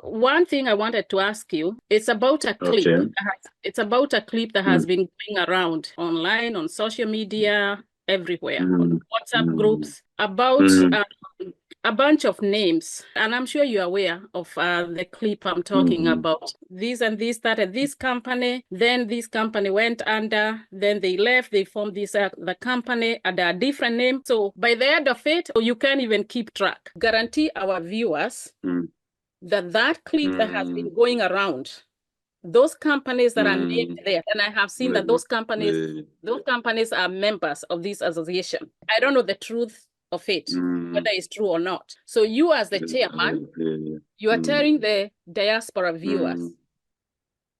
one thing I wanted to ask you, it's about a clip. Okay. It's about a clip that has been going around online, on social media, everywhere, on WhatsApp groups, about a bunch of names. And I'm sure you're aware of the clip I'm talking about. This and this started this company, then this company went under, then they left, they formed this the company under a different name. So by the end of it, you can't even keep track. Guarantee our viewers that clip that has been going around, those companies that are named there, and I have seen that those companies are members of this association. I don't know the truth of it, whether it's true or not. So you as the chairman, you are telling the diaspora viewers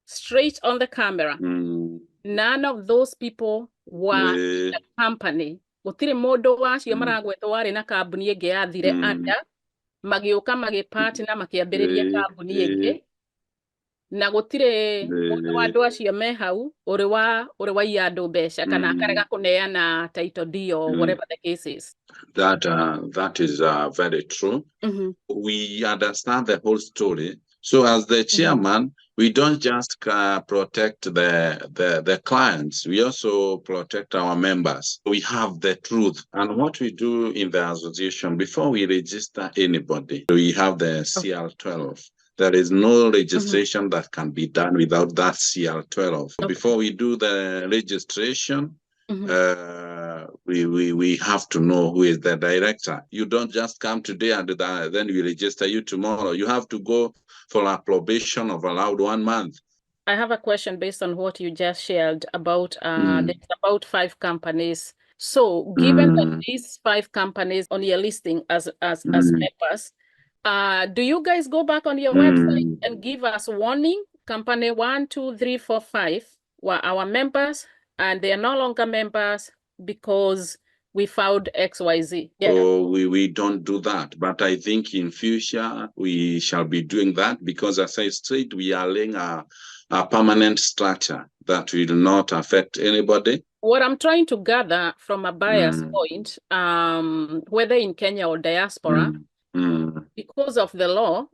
straight on the camera, none of those people were in the company. Gutire mundu wacio maragwetwo wari na kambuni ingi yathire anda magiuka magipati na makiambiriria kambuni ingi na gutire mundu wa andu acio me hau uri wa iandu mbeca kana akarega kuneana title deed or whatever the case is. That is very true. We understand the whole story. So as the chairman, we don't just protect the clients, we also protect our members. We have the truth. And what we do in the association, before we register anybody, we have the CL12. There is no registration that can be done without that CL12. Before we do the registration, we have to know who is the director. You don't just come today and then we register you tomorrow. You have to go for a probation of allowed 1 month. I have a question based on what you just shared about there's about 5 companies. So given that these 5 companies on your listing as members, do you guys go back on your website and give us warning? Company 1, 2, 3, 4, 5 were our members and they are no longer members because we found XYZ. Yeah. So we don't do that. But I think in future we shall be doing that because as I said, we are laying a permanent structure that will not affect anybody. What I'm trying to gather from a buyer's point, whether in Kenya or diaspora, because of the law,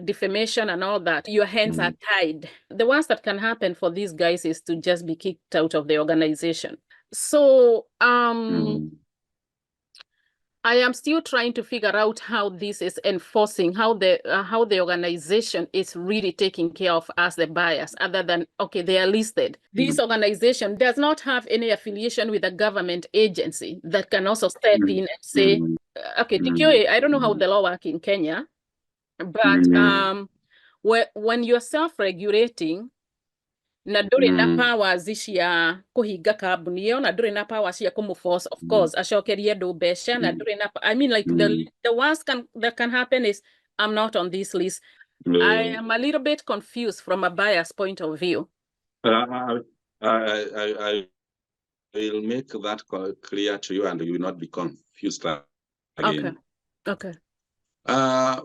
defamation and all that, your hands are tied. The worst that can happen for these guys is to just be kicked out of the organization. So I am still trying to figure out how this is enforcing, how the organization is really taking care of us, the buyers, other than, okay, they are listed. This organization does not have any affiliation with a government agency that can also step in and say, okay, TQA, I don't know how the law works in Kenya, but when you're self-regulating, na nduri na powers cia kuhinga kambuni iyo na nduri na powers cia kumforce of course acokerie ndu mbeca na nduri na I mean like the worst that can happen is I'm not on this list. I am a little bit confused from a buyer's point of view. I will make that clear to you and you will not be confused again. Okay. As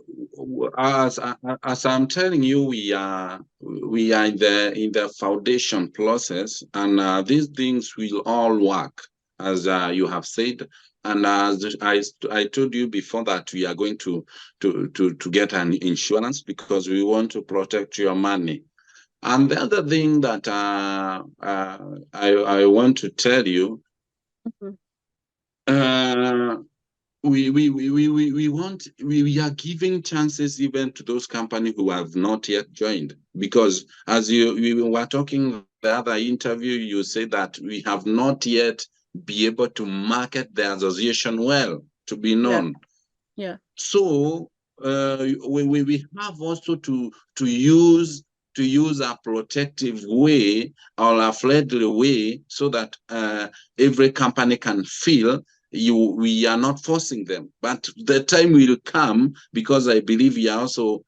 I'm telling you, we are in the foundation process, and these things will all work as you have said. And as I told you before that we are going to get an insurance because we want to protect your money. And the other thing that I want to tell you. We are giving chances even to those companies who have not yet joined, because as we were talking the other interview, you said that we have not yet be able to market the association well to be known. Yeah. So we have also to use a protective way or a friendly way so that every company can feel we are not forcing them, but the time will come because I believe we are also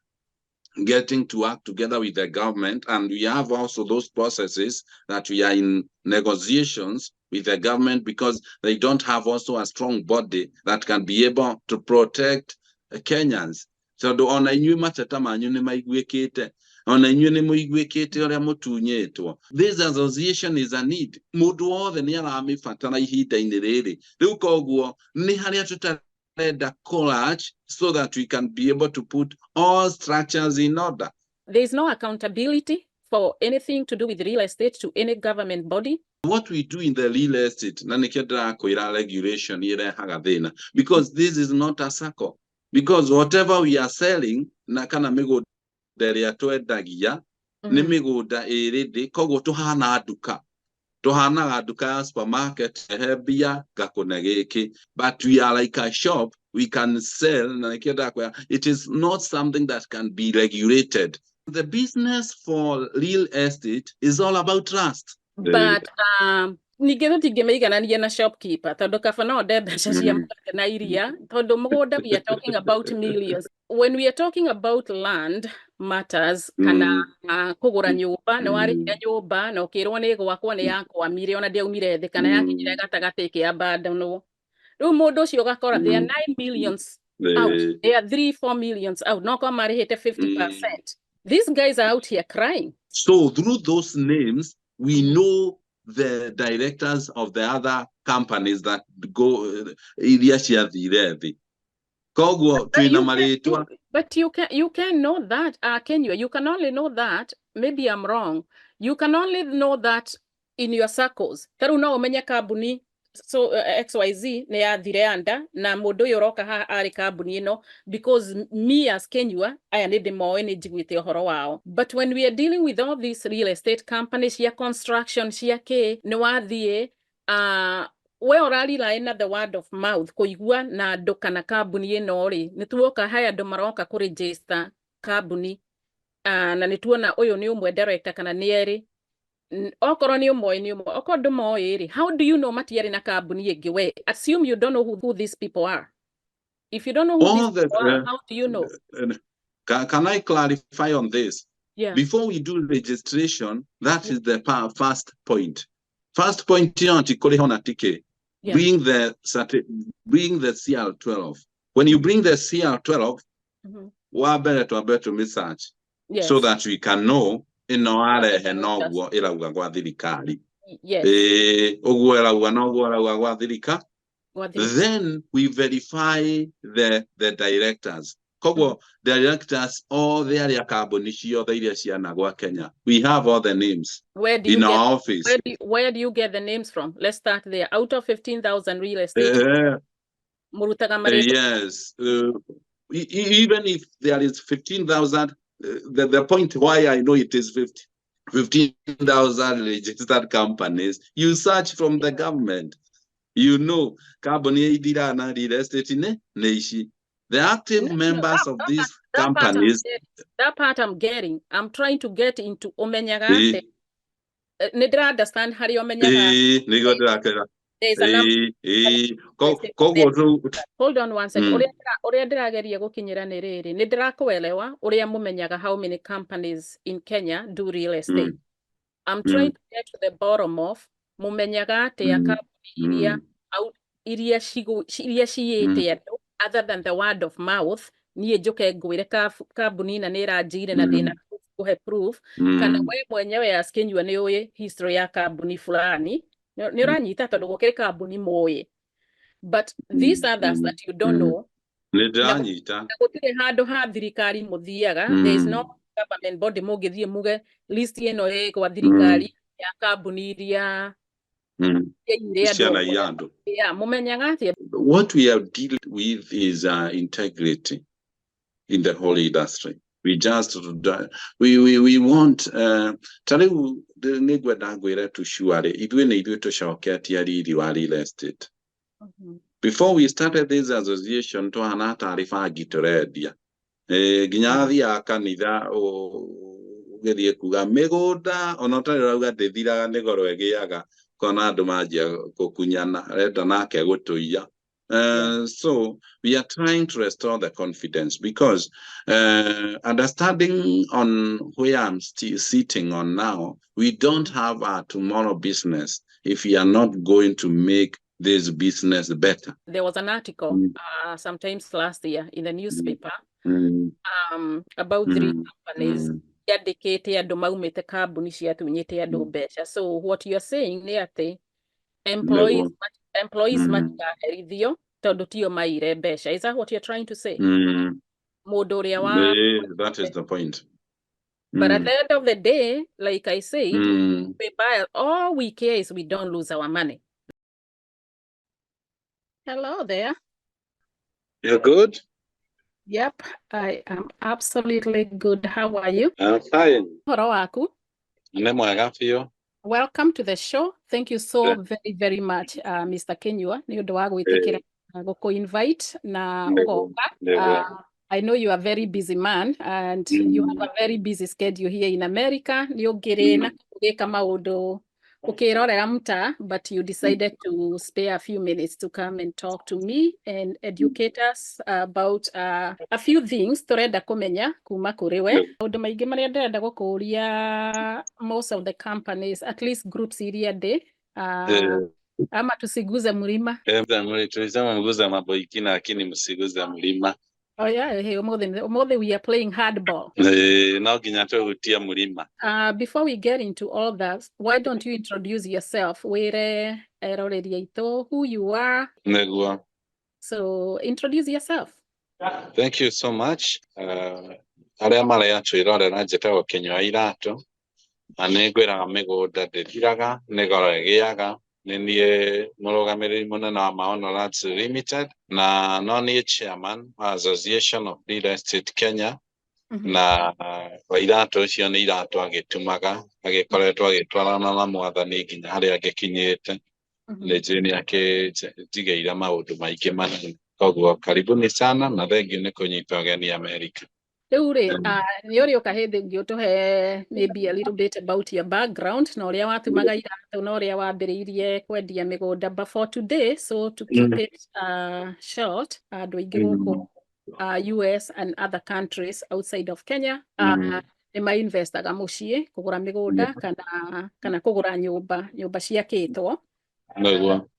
getting to work together with the government, and we have also those processes that we are in negotiations with the government because they don't have also a strong body that can be able to protect Kenyans. So the this association is a need. a collage so that we can be able to put all structures in order. There's no accountability for anything to do with real estate to any government body. What we do in the real estate, regulation, because this is not a circle. Because whatever we are selling, nakana mego deria twendagia, ni migunda iridi, kogo tuhana duka. Tuhana duka supermarket, hebia, gakonageki. But we are like a shop, we can sell, it is not something that can be regulated. The business for real estate is all about trust. But ningä tũtingĩmĩiganania na shopkeeper tondũ kaba no nde mbeca cia mũgate na iria tondũ mũgũnda we are talking about millions. When we are talking about land matters kana kũgũra nyũmba nĩ warĩhire nyũmba na ũkĩrwo nĩ gwakwo nĩ yakwamire ona ndĩaumire thĩ kana yakinyire gatagatĩ kĩa abandonwo. Rĩu mũndũ ũcio ũgakora there are 9 millions out, there are 3-4 millions out, no kwa marĩhĩte 50%. These guys are out here crying. So through those names, we know the directors of the other companies that go but you can know that Kinyua, you can only know that, maybe I'm wrong, you can only know that in your circles. Taru no umenya kambuni so XYZ ne yathire anda na mundu uyu roka ha ari kambuni ino because me as Kinyua I need more energy with your horo wao. But when we are dealing with all these real estate companies, ya construction, ya ke ne wathie we orali la ina the word of mouth kuigua na andu kana kambuni ino ri nituoka haya andu maroka ku register kambuni na nituona uyu ni umwe director kana ni eri okorwo ni umwe ni umwe okorwo ndumoĩ ri how do you know matiari na kambuni ingi we assume you don't know who these people are. If you don't know who these people are, how do you know? Can I clarify on this? Yeah. Before we do registration, that is the first point. First point, bring the CR12. When you bring the CR12, we better research so that we can know Yes. Then we verify the directors. The directors, all their carbonishio, Kenya. We have all the names in our office. Where do you get the names from? Let's start there. Out of 15,000 real estate. Yes. Even if there is 15,000, the point why I know it is 15,000 registered companies, you search from the government. You know, real estate nation. The active members of these companies. That part I'm getting. I'm trying to get into Omenyagate. Nedra understand how you Omenyagate. There's a hold on one second. Uria ndirageria gukinyira ni riri. Ni ndirakuelewa uria mumenyaga how many companies in Kenya do real estate. I'm trying to get to the bottom of mumenyaga ati ya company iria ciyite andu other than the word of mouth. Niĩ njuke ngwire kambuni na nĩ ranjire na ndĩna kuhe proof kana we mwenyewe as Kinyua nĩ ũĩ history ya kambuni fulani nĩ ũranyita tondũ gũkĩrĩ kambuni mũĩ. But these others that you don't know, gũtirĩ handũ ha thirikari mũthiaga. There is no government body mũngĩthiĩ muge list ĩno ĩ gwa thirikari ya kambuni iria what we have dealt with is integrity in the whole industry. We just we want tariu nigwenda ngwire tu sure ithuĩ nĩ ithuĩ tũcoketie riri wa real estate. Before we started this association tuhana taariba ngitũrendia nginya thia kanitha gethie kuga mĩgũnda ona ũtarĩ rauga ndĩthiraga nĩ goro ĩgĩaga kona andũ manjia gũkunyana renda nake gũtũiya. So we are trying to restore the confidence because understanding on where I'm still sitting on now, we don't have our tomorrow business if we are not going to make this business better. There was an article sometimes last year in the newspaper about 3 companies yandĩkĩte andũ maumĩte kambuni ciatunyĩte andũ mbeca. So what you are saying nĩ atĩ employees matigaherithio tondu tio maire mbeca. Is that what you're trying to say? Mundu uria That is the point. But at the end of the day, like I said, we buy, all we care is we don't lose our money. Hello there. You're good? Yep, I am absolutely good. How are you? I'm fine. Horo waku? Welcome to the show. Thank you so very, very much, Mr. Kinyua. Ni undu wa gwitikira guku invite na ugoka. I know you are a very busy man and you have a very busy schedule here in America. Ni ungiri na kugika maundu ukirorera muta, but you decided to spare a few minutes to come and talk to me and educate us about a few things turenda kumenya kuma kuri we. Maundu maingi maria ndirenda gukuria, most of the companies, at least groups iria ndi ama tusiguze mlima. Tulisema mguza maboiki lakini msiguze mlima. Oh yeah, hey, umothe we are playing hardball. No ginya tuhutia mlima. Before we get into all that, why don't you introduce yourself? Where who you are? Negua. So introduce yourself. Thank you so much. Aria maria twirorera njitagwo Kinyua Wairatu. Na ningwiraga migunda ndithiraga nigoregiaga ninie murugamiriri munene wa Maono Lands Limited na no nie chairman Association of Real Estate Kenya. Na Wairatu ucio ni iratu agitumaga agikoretwo agitwarana na mwathani nginya haria agikinyite ni jeni yake tigeira maundu maingi manene. Koguo karibuni sana na thank you ni kunyita ugeni America. Riu ri ni uri ukahindi ngi utuhe maybe a little bit about your background na uria watumaga iratu na uria wambiriirie kwendia migunda, but for today, so to keep it short, andu aingi guku US and other countries outside of Kenya ni mainvestaga mucii kugura migunda kana kugura nyumba ciakitwo.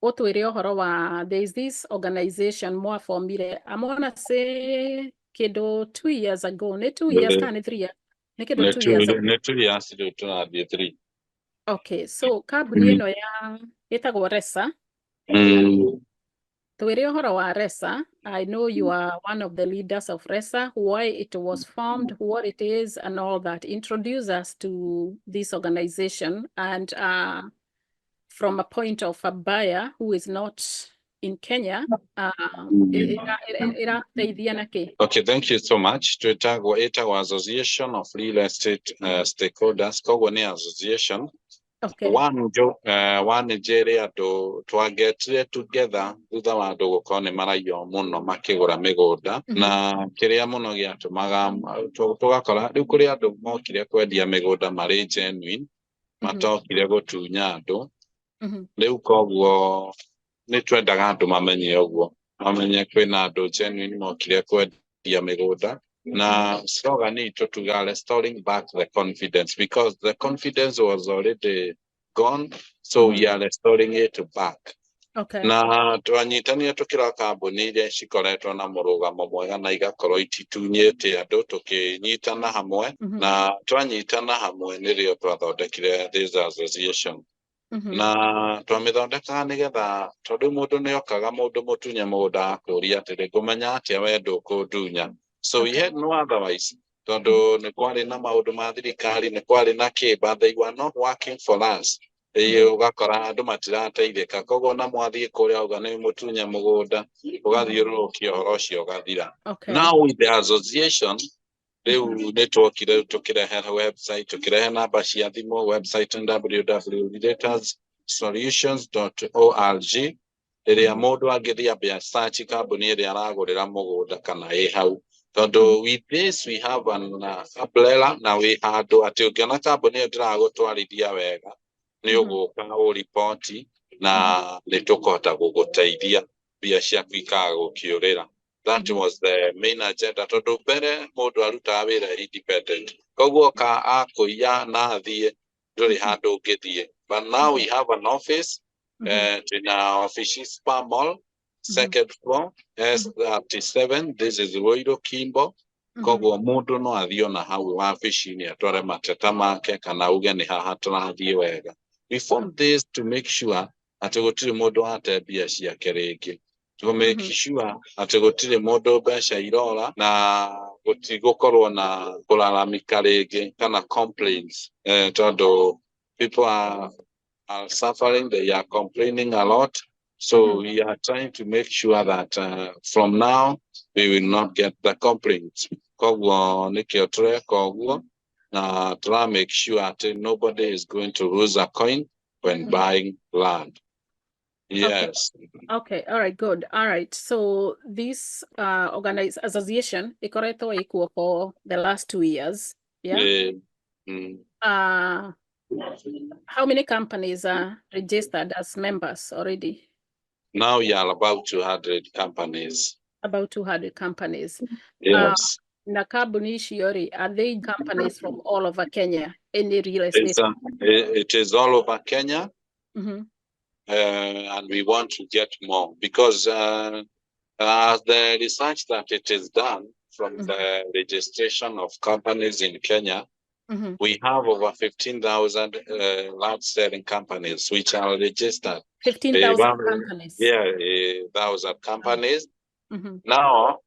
Utwire uhoro wa there is this organization more formire, I wanna say kido 2 years ago, ne 2 years kana 3 years, ne kido 2 years ago. Ne 2 years ndio tunathie 3. Okay, so kambuni ino ya itagwo RESA. Twire uhoro wa RESA. I know you are one of the leaders of RESA, why it was formed, what it is, and all that. Introduce us to this organization and from a point of a buyer who is not in Kenya. Okay, thank you so much. Twitagwo Association of Real Estate Stakeholders. Koguo ni association. Okay. One jere andu twagetire together thutha wa andu gukorwo ni maraio muno makigura migunda na kiria muno giatumaga tugakora riu kuri andu mokire kwendia migunda mari genuine matokire gutunya andu riu koguo ni twendaga andu mamenye uguo, mamenye kwina andu genuine mokire kwendia migunda. Na slogan itu tuga restoring back the confidence, because the confidence was already gone, so we are restoring it back. Okay. Na twanyitania tukira kambuni iria cikoretwo na murugamo mwega na igakorwo ititunyite andu tukinyitana hamwe na twanyitana hamwe nirio twathondekire this association. Na twamithondeka nigetha tondu mundu ni okaga mundu mutunye mugunda akuria atiri ngumenya atia we ndukundunya. So we had no otherwise. Tondu ni kwari na maundu ma thirikari, ni kwari na kiba, they were not working for us. Ugakora andu matirateithika, koguo na mwathie kuria uga ni mutunye mugunda ugathiururukia uhoro ucio ugathira. Now with the association, riu ni twokire tukirehe website, tukirehe namba cia thimu, website www.realestatesolutions.org iria mundu angithia bia search kambuni iria aragurira mugunda kana i hau. Tondu with this we have an umbrella na we handu ati ungiona kambuni ndiragutwarithia wega ni uguka uripoti na ni tukuhota guguteithia bia ciaku ikaga gukiurira. That was the main agenda. Tondu mbere mundu arutaga wira independent, koguo ka akuia na athie nduri handu ungithie. But now we have an office in our office Spa Mall, second floor, S37. This is Roiro Kimbo. Koguo mundu no athio na hau wabici-ini atware mateta make kana uge ni haha turathie wega. We formed this to make sure ati gutiri mundu ate bia ciake ringi. to make sure atĩ gũtirĩ mũndũ mbeca irora na gũtigũkorwo na kũraramika rĩngĩ kana complaints tondũ people are suffering, they are complaining a lot. So we are trying to make sure that from now we will not get the complaints. Koguo nikio tureka ũguo na try make sure that nobody is going to lose a coin when buying land. Yes. Okay. All right. Good. All right. So this organized association, ikoretwo ikuo for the last 2 years. Yeah. How many companies are registered as members already? Now we are about 200 companies. About 200 companies. Yes. Na kambuni icio ri, are they companies from all over Kenya? Any real estate? It is all over Kenya. And we want to get more because the research that it is done from the registration of companies in Kenya, we have over 15,000 large selling companies which are registered. 15,000 companies. Yeah, 1,000 companies. Now,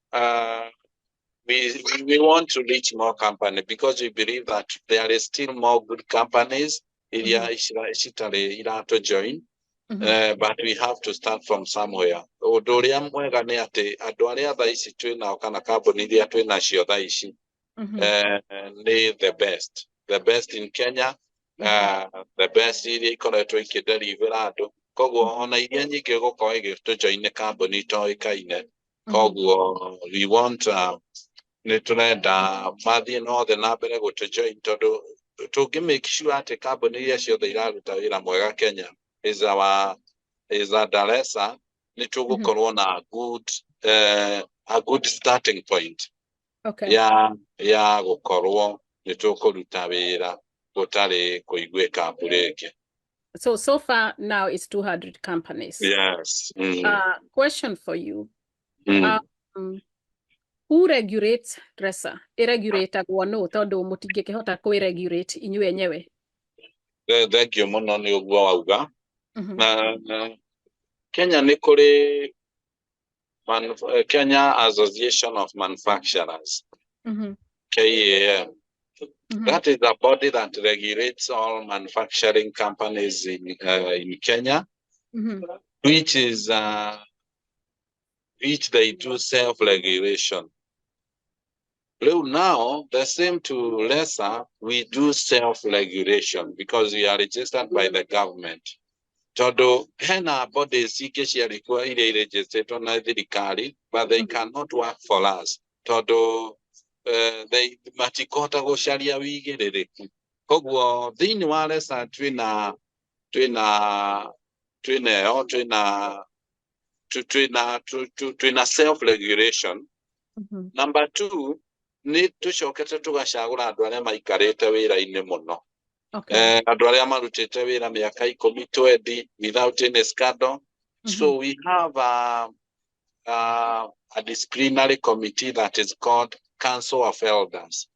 we want to reach more companies because we believe that there is still more good companies to join. But we have to start from somewhere. Ũndũ ũrĩa mwega nĩ atĩ andũ arĩa thaa ici twĩnao kana kambuni iria twĩnacio thaa ici nĩ the best in Kenya, the best iria ikoretwo ikĩdeliver andũ. Koguo ona iria nyingĩ gũkorwo igĩtũjoin kambuni itoĩkaine. Koguo we want nĩ tũrenda mathiĩ nothe na mbere gũtũjoin tondũ tũngĩ make sure atĩ kambuni iria ciothe iraruta wĩra mwega Kenya is a RESA, nitugukorwo na a good starting point. Okay. Ya gukorwo nitukuruta wira gutari kuigwika bureke. So far now it's 200 companies. Yes. Question for you. Who regulates RESA? Iregulategwo no tondu mutingĩkĩhota kwĩregulate inyuĩ enyewe. Thank you muno ni uguo wauga. Kenya nĩ kũrĩ Kenya Association of Manufacturers, KAM. That is a body that regulates all manufacturing companies in Kenya, which they do self-regulation. Now, the same to RESA, we do self-regulation because we are registered by the government. Todo hena bodies ciarĩkuo iria registered na thirikari, but they cannot work for us. Todo they matikota gũcaria wĩigĩrĩrĩku. Koguo thĩinĩ wa RESA twĩna self-regulation. Number 2, nĩ tũcokete tũgacagũra andũ arĩa maikarĩte wĩra-inĩ mũno. Andũ arĩa marutĩte wĩra mĩaka 10-20 without any scandal. So we have a disciplinary committee that is called Council of Elders.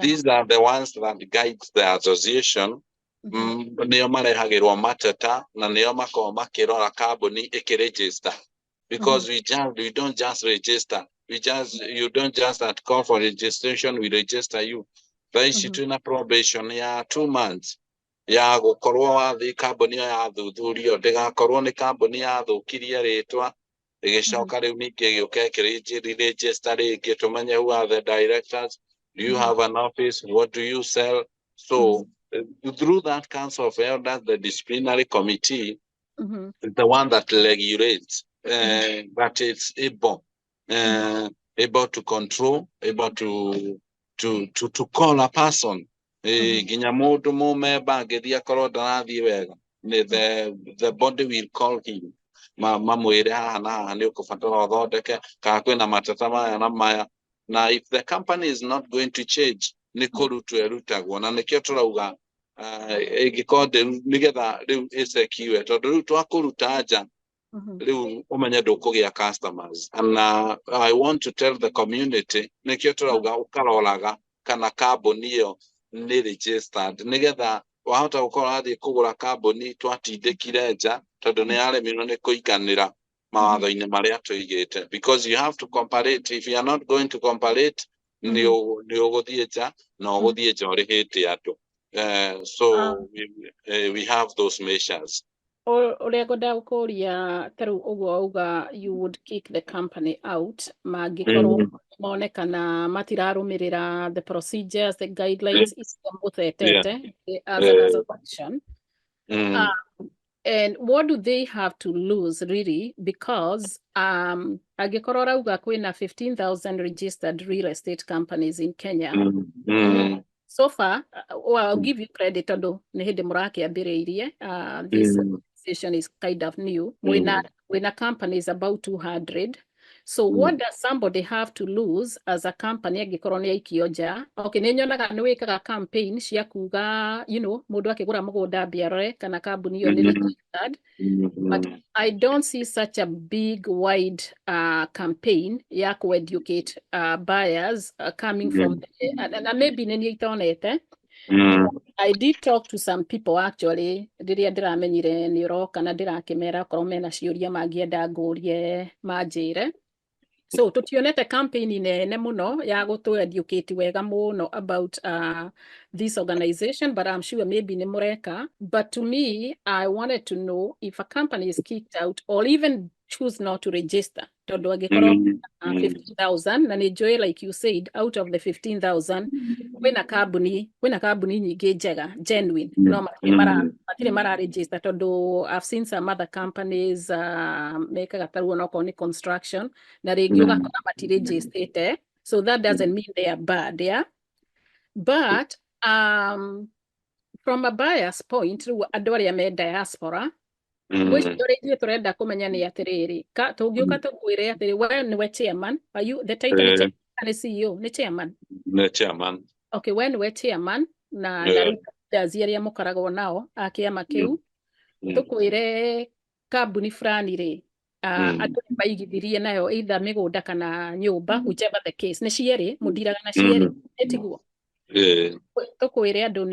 These are the ones that guide the association. Nĩo marehagĩrwo mateta na nĩo makoragwo makĩrora kambuni ĩkĩregister. Because we don't just register. You don't just call for registration, we register you. Thaĩci twĩna probation ya 2 months ya gũkorwo wathi kambuni ya thuthurio, ndĩgakorwo nĩ kambuni ya thũkirie rĩtwa ĩgĩcoka rĩu ningĩ gĩũke register rĩngĩ tũmenye who are the directors, do you have an office, what do you sell. So through that Council of Elders, the disciplinary committee is the one that regulates, that it's able to control, able to call a person. Ginya mũndũ mũmemba angĩthiĩ akorwo ndarathiĩ wega, the body will call him. Mamwĩre haha na haha nĩ ũkũbatara ũthondeke, kana kwĩna mateta maya na maya. Na if the company is not going to change, nĩ kũrutwo ĩrutagwo. Na nĩkĩo tũrauga ĩngĩkorwo nĩgetha rĩu ĩcekiwe, tondũ rĩu twakũruta nja rĩu ũmenye ndũkũgĩa customers. And I want to tell the community, nĩkĩo tũrauga ũkaroraga kana kambuni ĩyo nĩ registered, nĩgetha wahota gũkorwo athiĩ kũgũra kambuni twatindĩkire nja tondũ nĩ yaremirwo nĩ kũiganĩra. mawatho-inĩ marĩa tũigĩte, because you have to compare. If you are not going to compare, nĩ ũgũthiĩ nja na ũgũthiĩ nja ũrĩhĩte andũ. So we have those measures. Ũrĩa ngwenda gũkũria tarĩu ũguo auga you would kick the company out mangĩkorwo monekana matirarũmĩrĩra the procedures, the guidelines icio mũthetete as a function. And what do they have to lose really? Because angĩkorwo rauga kwĩna 15,000 registered real estate companies in Kenya. So far, well, I'll give you credit tondũ nĩ hĩndĩ mũrakĩambĩrĩirie. This organization is kind of new. When a company is about 200. So what does somebody have to lose as a company angĩkorwo nĩ aikio nja? Okay, nĩ nyonaga nĩ wĩkaga campaign cia kuga, you know, mũndũ akĩgũra mũgũnda biare kana kambuni ĩyo nĩ registered. But I don't see such a big, wide campaign ya educate buyers coming from and maybe nĩ itonete. I did talk to some people actually. Rĩrĩa ndĩramenyire nĩ ũroka na ndĩrakĩmera korwo mena ciũria mangĩenda ngũrie manjĩre. So tutionete campaign nene muno ya gũtũ educate wega muno about this organization, but I'm sure maybe nĩ mũreka. But to me, I wanted to know if a company is kicked out or even choose not to register. Tondũ angĩkorwo 15,000 na nĩ njũĩ like you said, out of the 15,000 kwĩna kambuni nyingĩ njega genuine no matirĩ mara register tondũ I've seen some other companies mekaga tarũo onokorwo nĩ construction na rĩngĩ ũgakora matiregistete, so that doesn't mean they are bad, yeah? But from a buyer's point, rĩu andũ arĩa me diaspora gwĩciria tũrenda kũmenya nĩ atĩrĩrĩ, tũngĩũka tũkwĩre atĩrĩ, we nĩwe chairman, are you the title nĩ chairman kana CEO? Nĩ chairman. Nĩ chairman. Okay, we nĩwe chairman na leaders arĩa mũkoragwo nao a kĩama kĩu, tũkwĩre kambuni fulani rĩ, andũ nĩ maigithirie nayo either mĩgũnda kana nyũmba, whichever the case, nĩ cierĩ, mũndiraga na cierĩ, ĩtiguo. Tũkwĩre andũ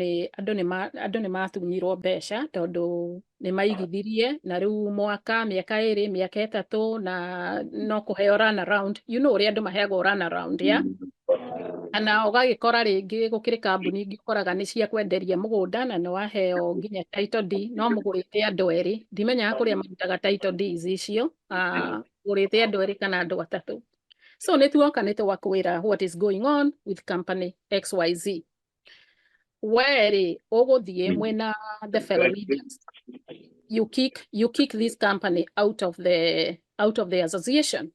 nĩ matunyirwo mbeca tondũ nĩ maigithirie na rĩu mĩaka ĩrĩ, mĩaka ĩtatũ na no kũheo run around, you know ũrĩa andũ maheagwo run around, yeah? Kana ũgagĩkora rĩngĩ gũkĩrĩ kambuni ingĩ ũkoraga nĩ cia kwenderia mũgũnda na nĩ waheo nginya title deed, no mũgũrĩte andũ erĩ, ndimenyaga kũrĩa marutaga title deeds icio, mũgũrĩte andũ erĩ kana andũ atatũ. So nĩ tuoka nĩ tũgakwĩra what is going on with company XYZ. Where ũgũthiĩ mwena the fellow leaders, you kick this company out of the association.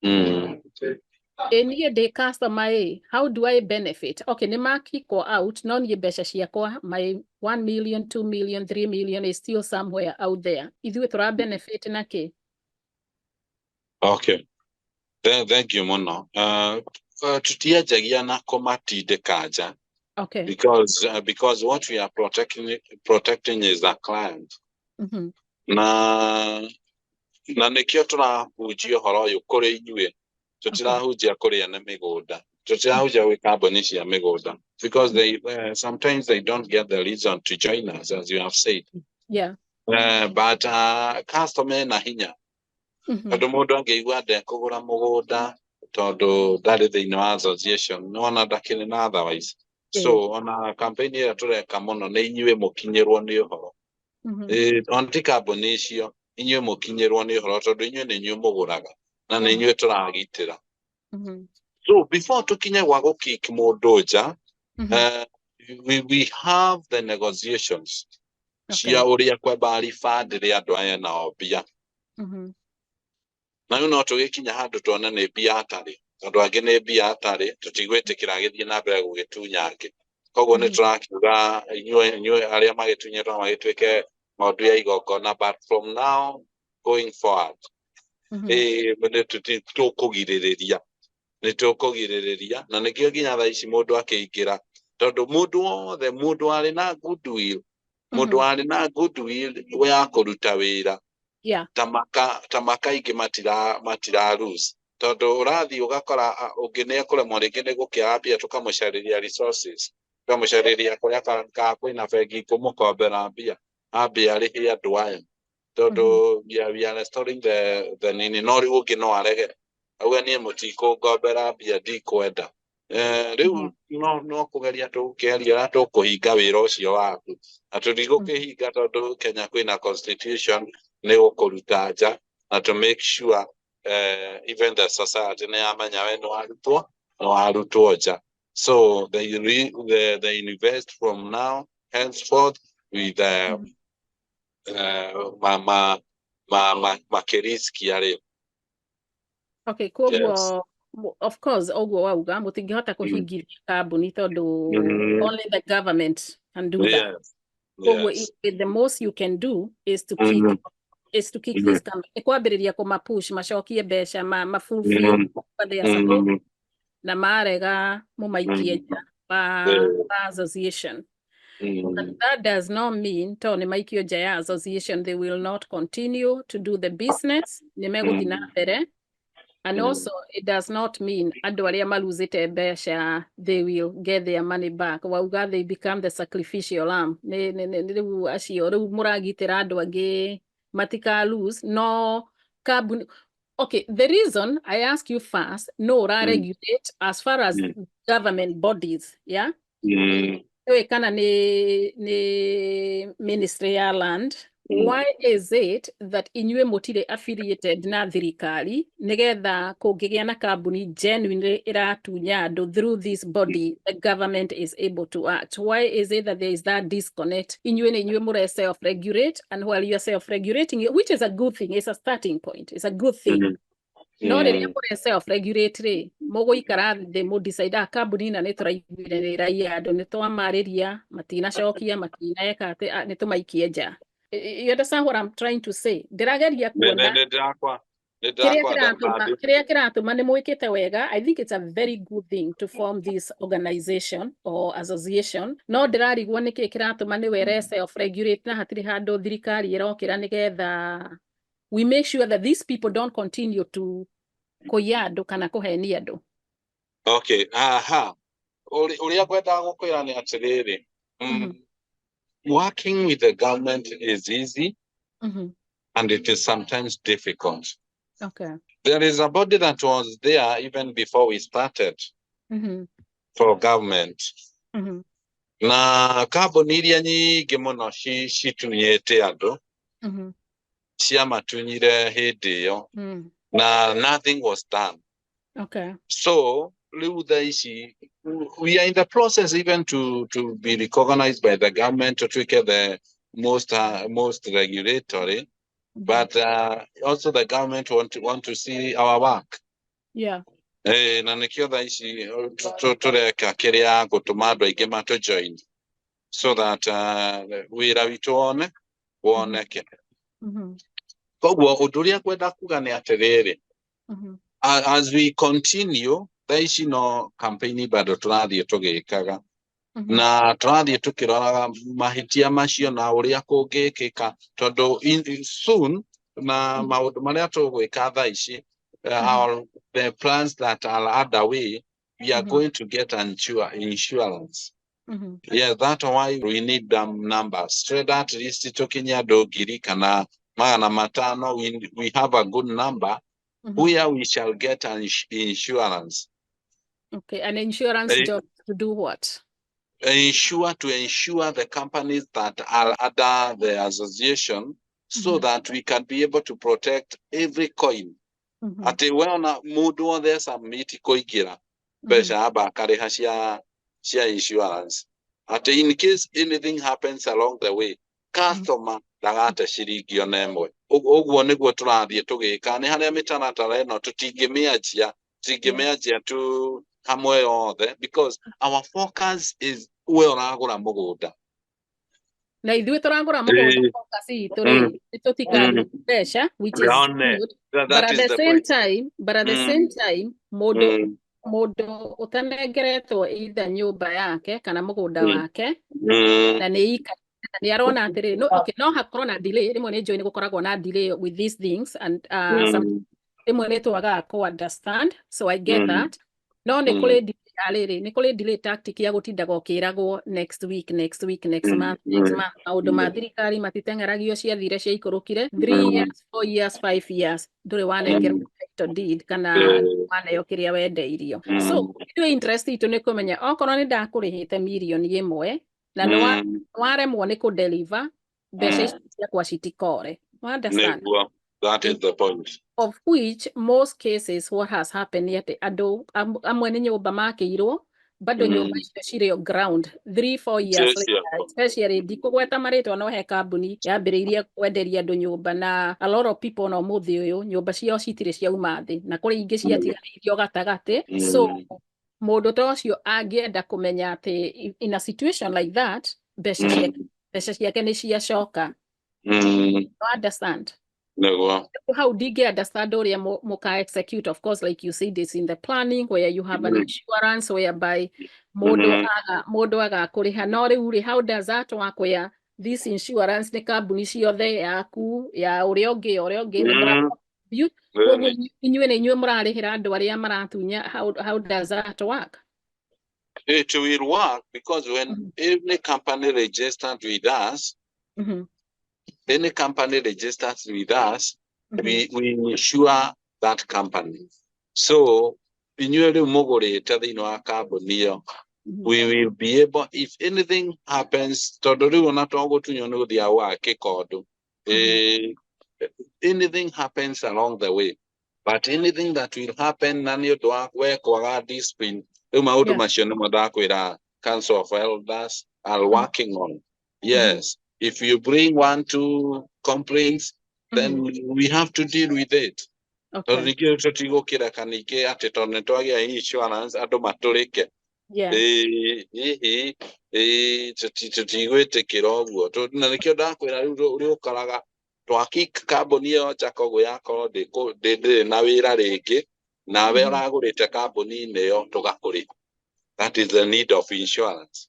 Niĩ ndĩ customer how do I benefit? Okay, nĩ makikwo out, no niĩ mbeca ciakwa, my 1 million, 2 million, 3 million is still somewhere out there. Ithuĩ tũra benefit na kĩ? Okay. Thank you muno. Tutiajagia na kũmatindĩka nja. Okay. Because what we are protecting is the client. Na nĩkĩo tũrahunjia ũhoro ũyũ kũrĩ inyuĩ. Tũtirahunjia kũrĩ ene mĩgũnda. Tũtirahunjia gwĩ kambuni cia mĩgũnda. Because they sometimes they don't get the reason to join us, as you have said. Yeah. But customer na hinya. Tondũ mũndũ angĩigua ndekũgũra mũgũnda tondũ ndarĩ thĩinĩ wa association, nĩwona ndakĩrĩ na otherwise. So ona campaign ĩrĩa tũreka mũno nĩ inyuĩ mũkinyĩrwo nĩ ũhoro. Ona ti kambuni icio, inyuĩ mũkinyĩrwo nĩ ũhoro tondũ inyuĩ nĩ inyuĩ mũgũraga na nĩ inyuĩ tũragitĩra. So before tũkinye gwa gũkick mũndũ nja, we have the negotiations cia ũrĩa kwamba refund rĩa andũ aya nao mbia. Na no tũgĩkinya handũ tuona nĩ mbia atarĩ, tondũ angĩ nĩ mbia atarĩ, tũtigwĩtĩkĩra gĩthiĩ na mbere gũgĩtunya angĩ. Koguo nĩ tũrakiuga inyuĩ arĩa magĩtunyĩtwo magĩtuĩke maũndũ ya igongona, but from now going forward, nĩ tũkũgirĩrĩria na nĩkĩo nginya thaa ici mũndũ akĩingĩra, tondũ mũndũ arĩ na goodwill, mũndũ arĩ na goodwill ya kũruta wĩra. Ta makaingĩ matira lose, tondũ ũrathiĩ ũgakora ũngĩ nĩ ekũremwo rĩngĩ nĩ gũkĩaga mbia, tũkamũcarĩria resources, tũkamũcarĩria kũrĩa kwĩna bengi kũmũkombera mbia, ambia arĩhe andũ aya. we are restoring the nini nori uki no arege auga nie mutiko gombera bia ndikwenda riu no kugeria tukeria tukuhinga wira ucio waku atutigukihinga tondu Kenya kwina constitution ni gukuruta nja na to make sure even the society ne amenya we no arutwo nja. So they invest from now henceforth with makiriski ari. Okay, koguo of course oguo wauga mutingihota kuhingiria kambuni tondu only the government can do that. Koguo the most you can do is to kick this company kwambiriria kumapush macokie mbeca mafulfill what they are supposed na marega mumaikie association. But that does not mean toni maikio nja association they will not continue to do the business nimeguthi na mbere. And also, it does not mean andu aria maluzite mbeca they will get their money back. Wauga they become the sacrificial lamb. Riu acio riu muragitira andu angi matika lose no carbon. Okay, the reason I ask you first, no, regulate as far as government bodies, yeah? Kana ni Ministry ya Land. Why is it that inyue mutire affiliated na thirikari nigetha kungigia na kambuni genuinely iratunya andu through this body the government is able to act? Why is it that there is that disconnect? Inyue mure self-regulate, and while you are self-regulating, which is a good thing, it's a starting point, it's a good thing. No riria mure self-regulate mugo ikara the mo decide kambuni na nituraiguire ni raia andu nitwamariria matina cokia matina eka ati nitumaikie nja. You understand what I'm trying to say? Ndirageria kuona kiria kiratuma ni mwikite wega. I think it's a very good thing to form this organization or association. No ndirarigwo niki kiratuma ni were self-regulate na hatiri handu thirikari irokira nigetha we make sure that these people don't continue to kuiya andu kana kuhenia andu. Okay, uria kwenda gukwira ni atiriri. Working with the government is easy, and it is sometimes difficult. Okay. There is a body that was there even before we started for government. Na kambuni iria nyingi muno citunyite andu ciamatunyire hindi iyo na nothing was done. Okay. So we are in the process even to be recognized by the government to take the most regulatory, but also the government want to see our work. Yeah. Na nikio tha ici tureka kiria gutuma andu aingi matu join so that wira witu woneke. Koguo undu uria kwenda kuga ni atiriri. As we continue, there is no campaign bado turathie tugikaga na turathie tukiroraga mahitia macio na uria kungikika tondu soon na maundu maria tugwika tha ici the plans that are underway, we are going to get insurance. Yeah, that's why we need them numbers. Straight at least tukinya do ngiri kana magana matano, we have a good number. Where we shall get an insurance. Okay, an insurance job to do what? To ensure the companies that are under the association so that we can be able to protect every coin. Ati weona mundu wothe samiti kuingira besha aba kariha cia insurance. Ati in case anything happens along the way, customer ndagate ciringi ona imwe. Uguo niguo turathie tugika ni haria mitaratara ino tutingimianjia tu hamwe yothe because our focus is we uragura mugunda na ithuĩ turagura mugunda focus itu ri tutikari mbeca which is good but at the same time mundu utanengeretwo either nyumba yake kana mugunda wake na ni arona atiri no hakorwo na delay rimwe ni njoi ni gukoragwo na delay with these things and some rimwe ni twaga ku understand, so I get that, no nĩ kũrĩ delay nĩ kũrĩ delay tactic ya gũtindaga ũkĩragwo next week next month maũndũ ma thirikari matitengeragio ciathire ciaikũrũkire 3 years 4 years 5 years ndũrĩ wanengerwo title deed kana waneo kĩrĩa wendeirio so ithuĩ interest itũ nĩ kũmenya okorwo nĩ ndakũrĩhĩte mirioni 1 na nĩ waremwo nĩ kũdeliver mbeca ici ciakwa citikore. Understand? That is the point. Of which most cases what has happened yet andũ amwe nĩ nyũmba makĩirwo bado nyũmba icio cirĩ ground 3-4 years later, especially ndikũgweta marĩtwa no he kambuni yambĩrĩirie kwenderia andũ nyũmba na a lot of people no mũthĩ ũyũ nyũmba ciao citirĩ ciauma thĩ na kũrĩ ingĩ ciatiganĩirio gatagatĩ so mũndũ ta ũcio angĩenda kũmenya atĩ in a situation like that mbeca ciake nĩ ciacoka. Understand? No. How do you understand or muka execute? Of course, like you said, it's in the planning where you have an insurance whereby modo aga kuriha nori uri. How does that work? Where this insurance ne kabuni ciothe yaku ya urioge inyuĩ mũrarĩhĩra andũ arĩa maratunya. How does that work? It will work because when any company registered with us, any company registers with us, we insure that company. So, we will be able, if anything happens, anything happens along the way, but anything that will happen, Council of Elders are working on. Yes. If you bring 1-2 complaints, then we have to deal with it. That is the need of insurance.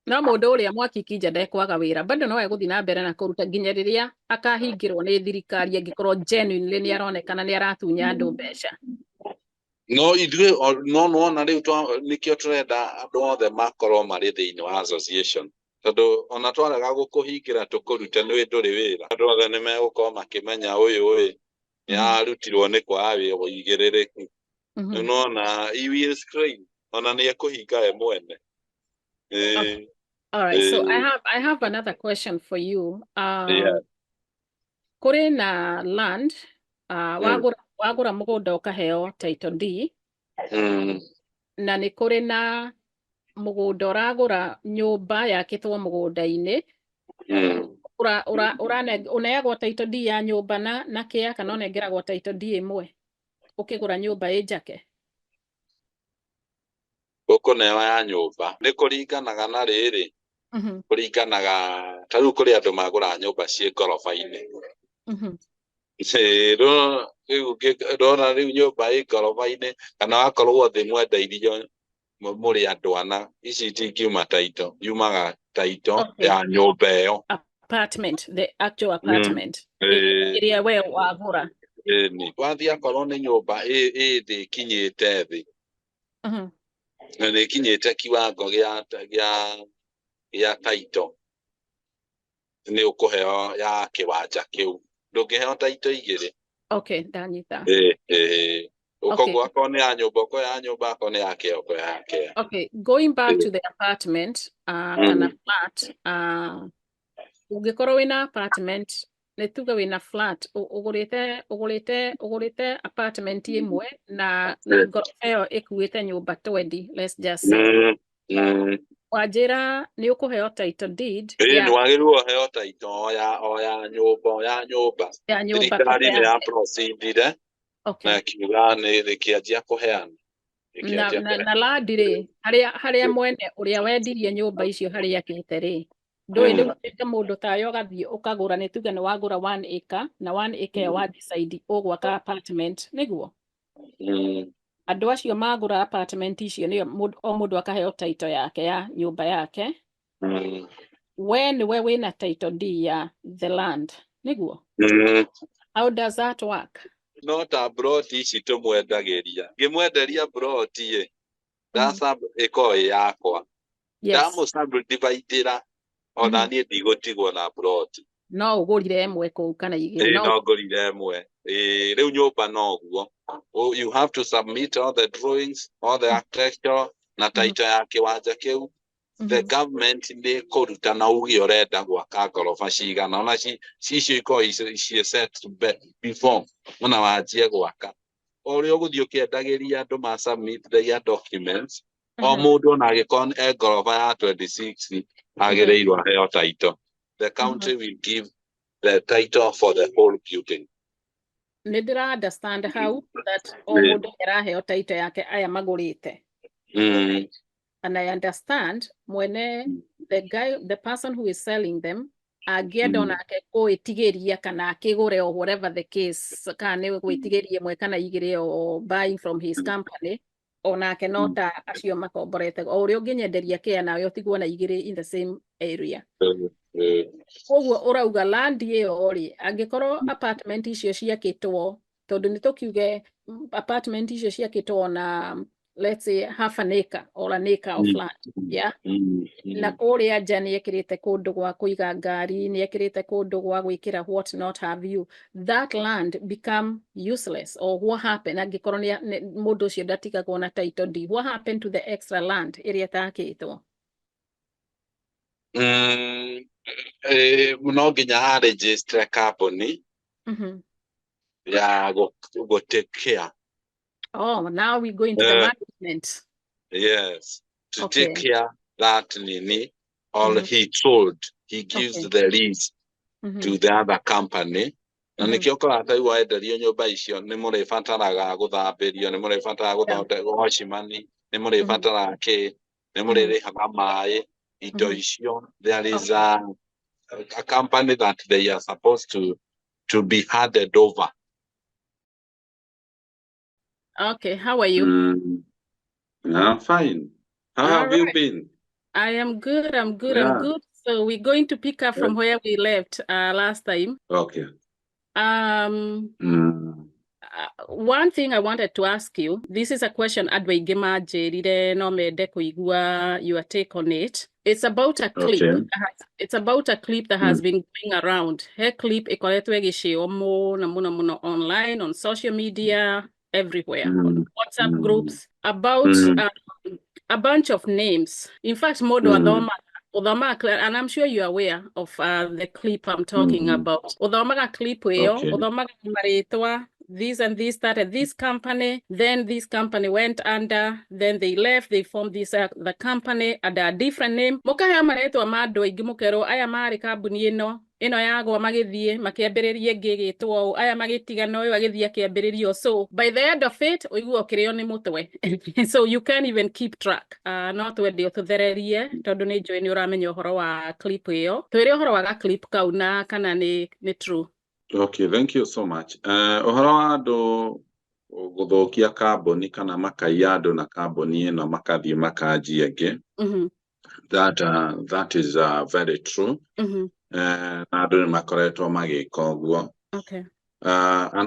No mũndũ ũrĩa mwakikija ndekwaga wĩra bado no egũthiĩ na mbere na kũruta nginya rĩrĩa akahingĩrwo nĩ thirikari angĩkorwo genuinely nĩ aronekana nĩ aratunya andũ mbeca. No na rĩu nĩkĩo tũrenda andũ othe makorwo marĩ thĩinĩ wa association tondũ ona twarega gũkũhingĩra tũkũrute nĩ ndũrĩ wĩra andũ othe nĩ megũkorwo makĩmenya ũyũ yarutirwo nĩ kwaga wĩigĩrĩrĩku. No na he will scream ona nĩ ekũhinga we mwene. All right, so I have another question for you. Kũrĩ na land wagũra mũgũnda ũkaheo title D na nĩ kũrĩ na mũgũnda ũragũra nyũmba yakĩtwo mũgũnda-inĩ uneagwo title D ya nyũmba na kĩa kana ũnengeragwo title D ĩmwe ũkĩgũra nyũmba ĩ njake. Ũkũneo ya nyũmba nĩ kũringanaga na rĩrĩ kũringanaga ta rĩu kũrĩ andũ magũra nyũmba ciĩ ngoroba-inĩ rĩu nyũmba ĩ ngoroba-inĩ kana wakorwo thĩ mwendeirio mũrĩ andũ ana ici itingiuma title yumaga title ya nyũmba ĩyo apartment, the actual apartment ĩrĩa we wagũra. Wathiĩ akorwo nĩ nyũmba ĩ thĩ ĩkinyĩte thĩ na nĩ ĩkinyĩte kiwango gĩa title nĩ ũkũheo ya kĩwanja kĩu ndũngĩheo title igĩrĩ. Okay, ndanyita. Ukoguo akorwo nĩ ya nyũmba akorwo nĩ ya kĩo ya kĩo. Okay, going back to the apartment kana flat ũngĩkorwo wĩna apartment nĩ tuge wĩna flat ũgũrĩte apartment ĩmwe na ngoroba ĩyo ĩkuĩte nyũmba 20, let's just say. Wanjĩra nĩ ũkũheo title deed. Nĩ wagĩrĩirwo ũheo title ya nyũmba. Thirikari nĩ ya proceedire na kiuga nĩ kĩanjia kũheana. Na landire harĩa mwene ũrĩa wendirie nyũmba icio harĩa akĩte rĩ ndũĩ rĩu mũndũ tayo ũgathiĩ ũkagũra nĩ tuge nĩ wagũra 1 acre na 1 acre wa decide ũgwaka apartment nĩguo. Andũ acio magũra apartment icio nĩyo o mũndũ akaheo title yake ya nyũmba yake. We nĩwe wĩna title D ya the land nĩguo. How does that work? No ta broti ici tũmwendageria ngĩmwenderia broti ĩ ndasa ĩko yakwa ndamũsubdividera ona niĩ ndigũtigwo na broti no ũgũrire ĩmwe kũu kana igĩrĩ no ngũrire ĩmwe rĩu nyũmba noguo you have to submit all the drawings, all the architecture na title ya kĩwanja kĩu. The government nĩ kũruta na uge ũrenda gwaka ngoroba cigana ona cicio ikorwo ci set before ona wanjie gwaka ũrĩa ũgũthiĩ ũkĩendagĩria andũ ma submit their documents o mũndũ ona angĩkorwo ngoroba ya 26 agĩrĩirwo aheo title. The county will give the title for the whole building. Nĩ ndĩra understand how that o mũndũ araheo title yake aya magũrĩte. And I understand when the person who is selling them angĩenda onake gwĩtigĩria kana akĩgũre or whatever the case kana nĩ gwĩtigĩria ĩmwe kana igĩrĩ or buying from his company onake no ta acio makomborete o ũrĩa ũngĩnyenderia kĩa nawe ũtigwo na igĩrĩ in the same area. Koguo ũrauga land ĩyo rĩ angĩkorwo apartment icio ciakĩtwo tondũ nĩ tũkiuge apartment icio ciakĩtwo na let's say half an acre or an acre of land, yeah? Na kũrĩa nja nĩ ekĩrĩte kũndũ gwa kũiga ngari, nĩ ekĩrĩte kũndũ gwa gwĩkĩra what not have you. That land become useless or what happened angĩkorwo mũndũ ũcio ndatigagwo na title deed. What happened to the extra land ĩrĩa ĩtakĩtwo? No nginya register company ya go take care. Oh, now we go into the management. Yes, to take care that nini, all he told, he gives the lease to the other company. Na nĩkĩo ũkoraga waenderio nyũmba icio nĩ mũrĩbataraga gũthambĩrio, nĩ mũrĩbataraga gũthondeka washimani, nĩ mũrĩbataraga kĩ, nĩ mũrĩrĩhaga maĩ, indo icio. There is a company that they are supposed to be handed over. Okay, how are you? I'm fine. How have you been? I am good, I'm good. So we're going to pick up from where we left last time. Okay. One thing I wanted to ask you, this is a question your take on it. It's about a clip. Okay. It's about a clip that has been going around. Her clip online, on social media, everywhere, on WhatsApp groups, about a bunch of names. In fact, Modo Odoma, and I'm sure you're aware of the clip I'm talking about. Odoma clip Odoma Maritwa, this and this started this company, then this company went under, then they left, they formed this the company under a different name. Mokaya Maretwa Mado Igimukero, Ayamari Kabuni ino yago magithie makiambiririe ngigitwo aya magitigana uyu agithia kiambiririo. So by the end of it uiguo kirio ni mutwe. So you can't even keep track. No twende ututhererie tondu ni njui ni uramenya uhoro wa clip iyo. Twire uhoro wa clip kau na kana ni true. Okay, thank you so much. Uhoro wa andu guthokia kamboni kana makaiya andu na kamboni ino makathie makanjia ngi. That is very true. And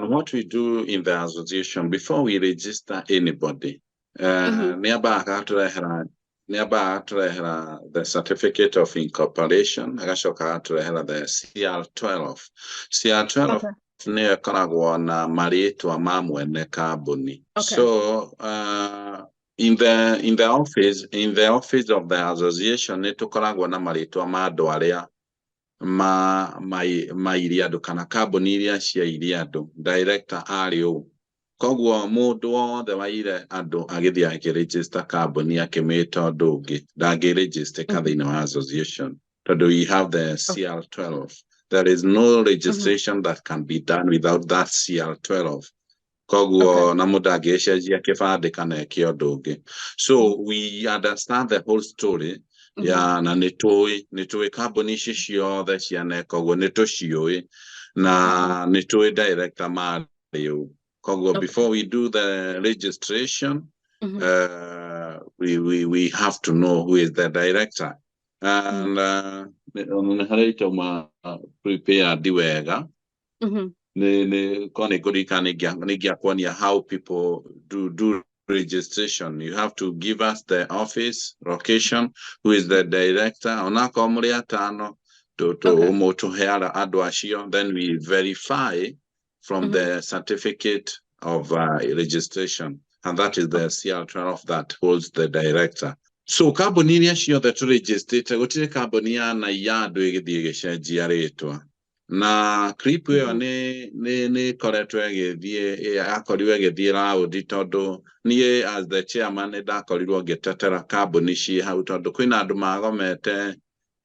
what we do in the association before we register anybody, the certificate of incorporation, the CR12. CR12 So in the office of the association, mairiado kana carbon iria cia iriado director ario kogwo mundu wothe waire andu agithia akiregister carbon yake method ungi ndangĩregister kathiine wa association tondu we have the CR12. There is no registration that can be done without that CR12. Kogwo na mundu angĩcenjia kĩbandĩ kana kĩondu ungi. So we understand the whole story. Ya na nitui carbon ici ciothe ciane kogwo nituciui na nitui director mario kogwo before we do the registration we have to know who is the director and prepare diwega how people do registration. You have to give us the office location, who is the director, then we verify from the certificate of registration, and that is the CR12 that holds the director. So carboninia shio that registered gotire carbonia na yado igithie giaretwa na clip yo ne koretwo igithie akorirwo igithie raudi tondu nie as the chairman ndakorirwo ngetetera carbon ci hau tondu kwina andu magomete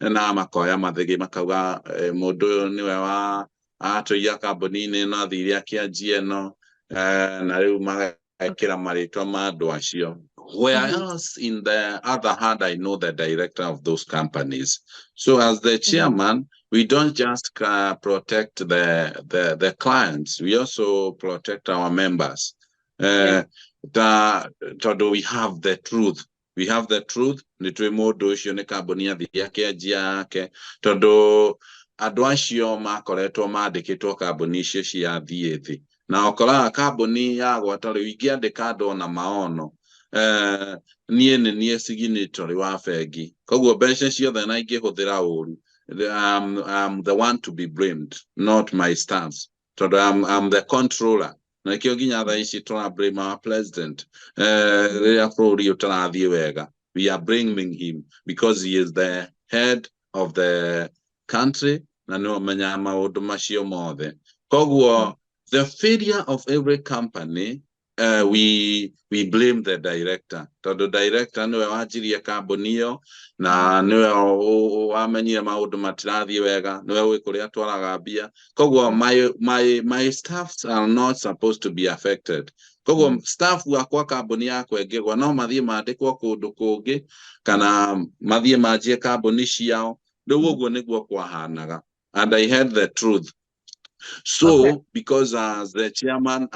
na makoya mathigi makauga mundu niwe wa atoia carbonine na thiria kianjie no na riu magekira maritwa ma andu acio. Whereas in the other hand, I know the director of those companies. So as the chairman, we don't just protect the clients, we also protect our members. We have the truth. We have the truth. Adwacio makoretwo mandikitwo kambuni icio cia thiithi na okoraga kambuni ya gwatari wingiandika andu na maono nie signatory wa bengi koguo mbeca ciothe na ingĩhũthĩra ũru I'm the one to be blamed, not my stance. Tondu I'm the controller na kĩo nginya thaa ici blame our president rĩrĩa bũrũri ũtarathiĩ wega. We are blaming him because he is the head of the country na no menya maũndũ macio mothe. Koguo the failure of every company, we blame the director. The director niwe wajirie kambuni iyo na niwe wamenyire maundu matirathie wega, niwe wi kuria twaraga mbia. Koguo my staffs are not supposed to be affected. Koguo staff wakwa kambuni yakwa ingigwa no mathie mandikwo kundu kungi kana mathie manjie kambuni ciao. Riu uguo niguo kwahanaga. And I heard the truth. So because as the chairman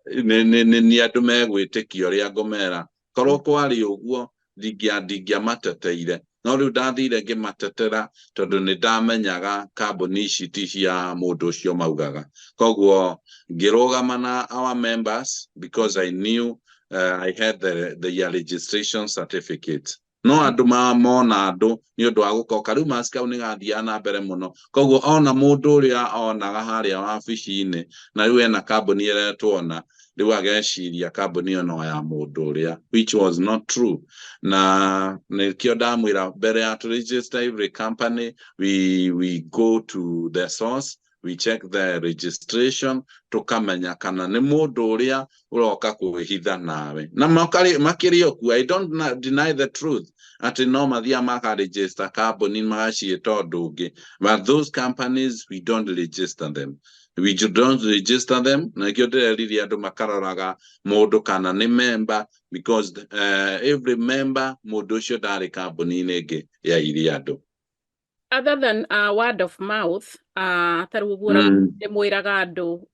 ni andu megwitikio ria ngomera korwo kwari uguo ndingia mateteire no riu ndathire ngimatetera tondu ni ndamenyaga kambuni ici ti cia mundu ucio maugaga. Koguo ngirugama na our members because I knew I had the registration certificate. No andu mona andu ni undu wa gukoka riu maskau ni gathia na mbere muno. Koguo ona mundu uria onaga haria wabici-ini na riu ena kambuni ire tuona riu ageciria kambuni ono ya mundu uria, which was not true. Na nikio ndamwira mbere ya to register every company, we go to the source, we check the registration, tukamenya kana ni mundu uria uroka kuhitha nawe. Na makirio ku, I don't deny the truth. Ati no mathia maka register company magacieta ndungi. But those companies, we don't register them. We don't register them. Na kio ndireriria andu makaroraga mundu kana ni member because every member mundu ucio ndari company ingi ya iri andu. Other than word of mouth,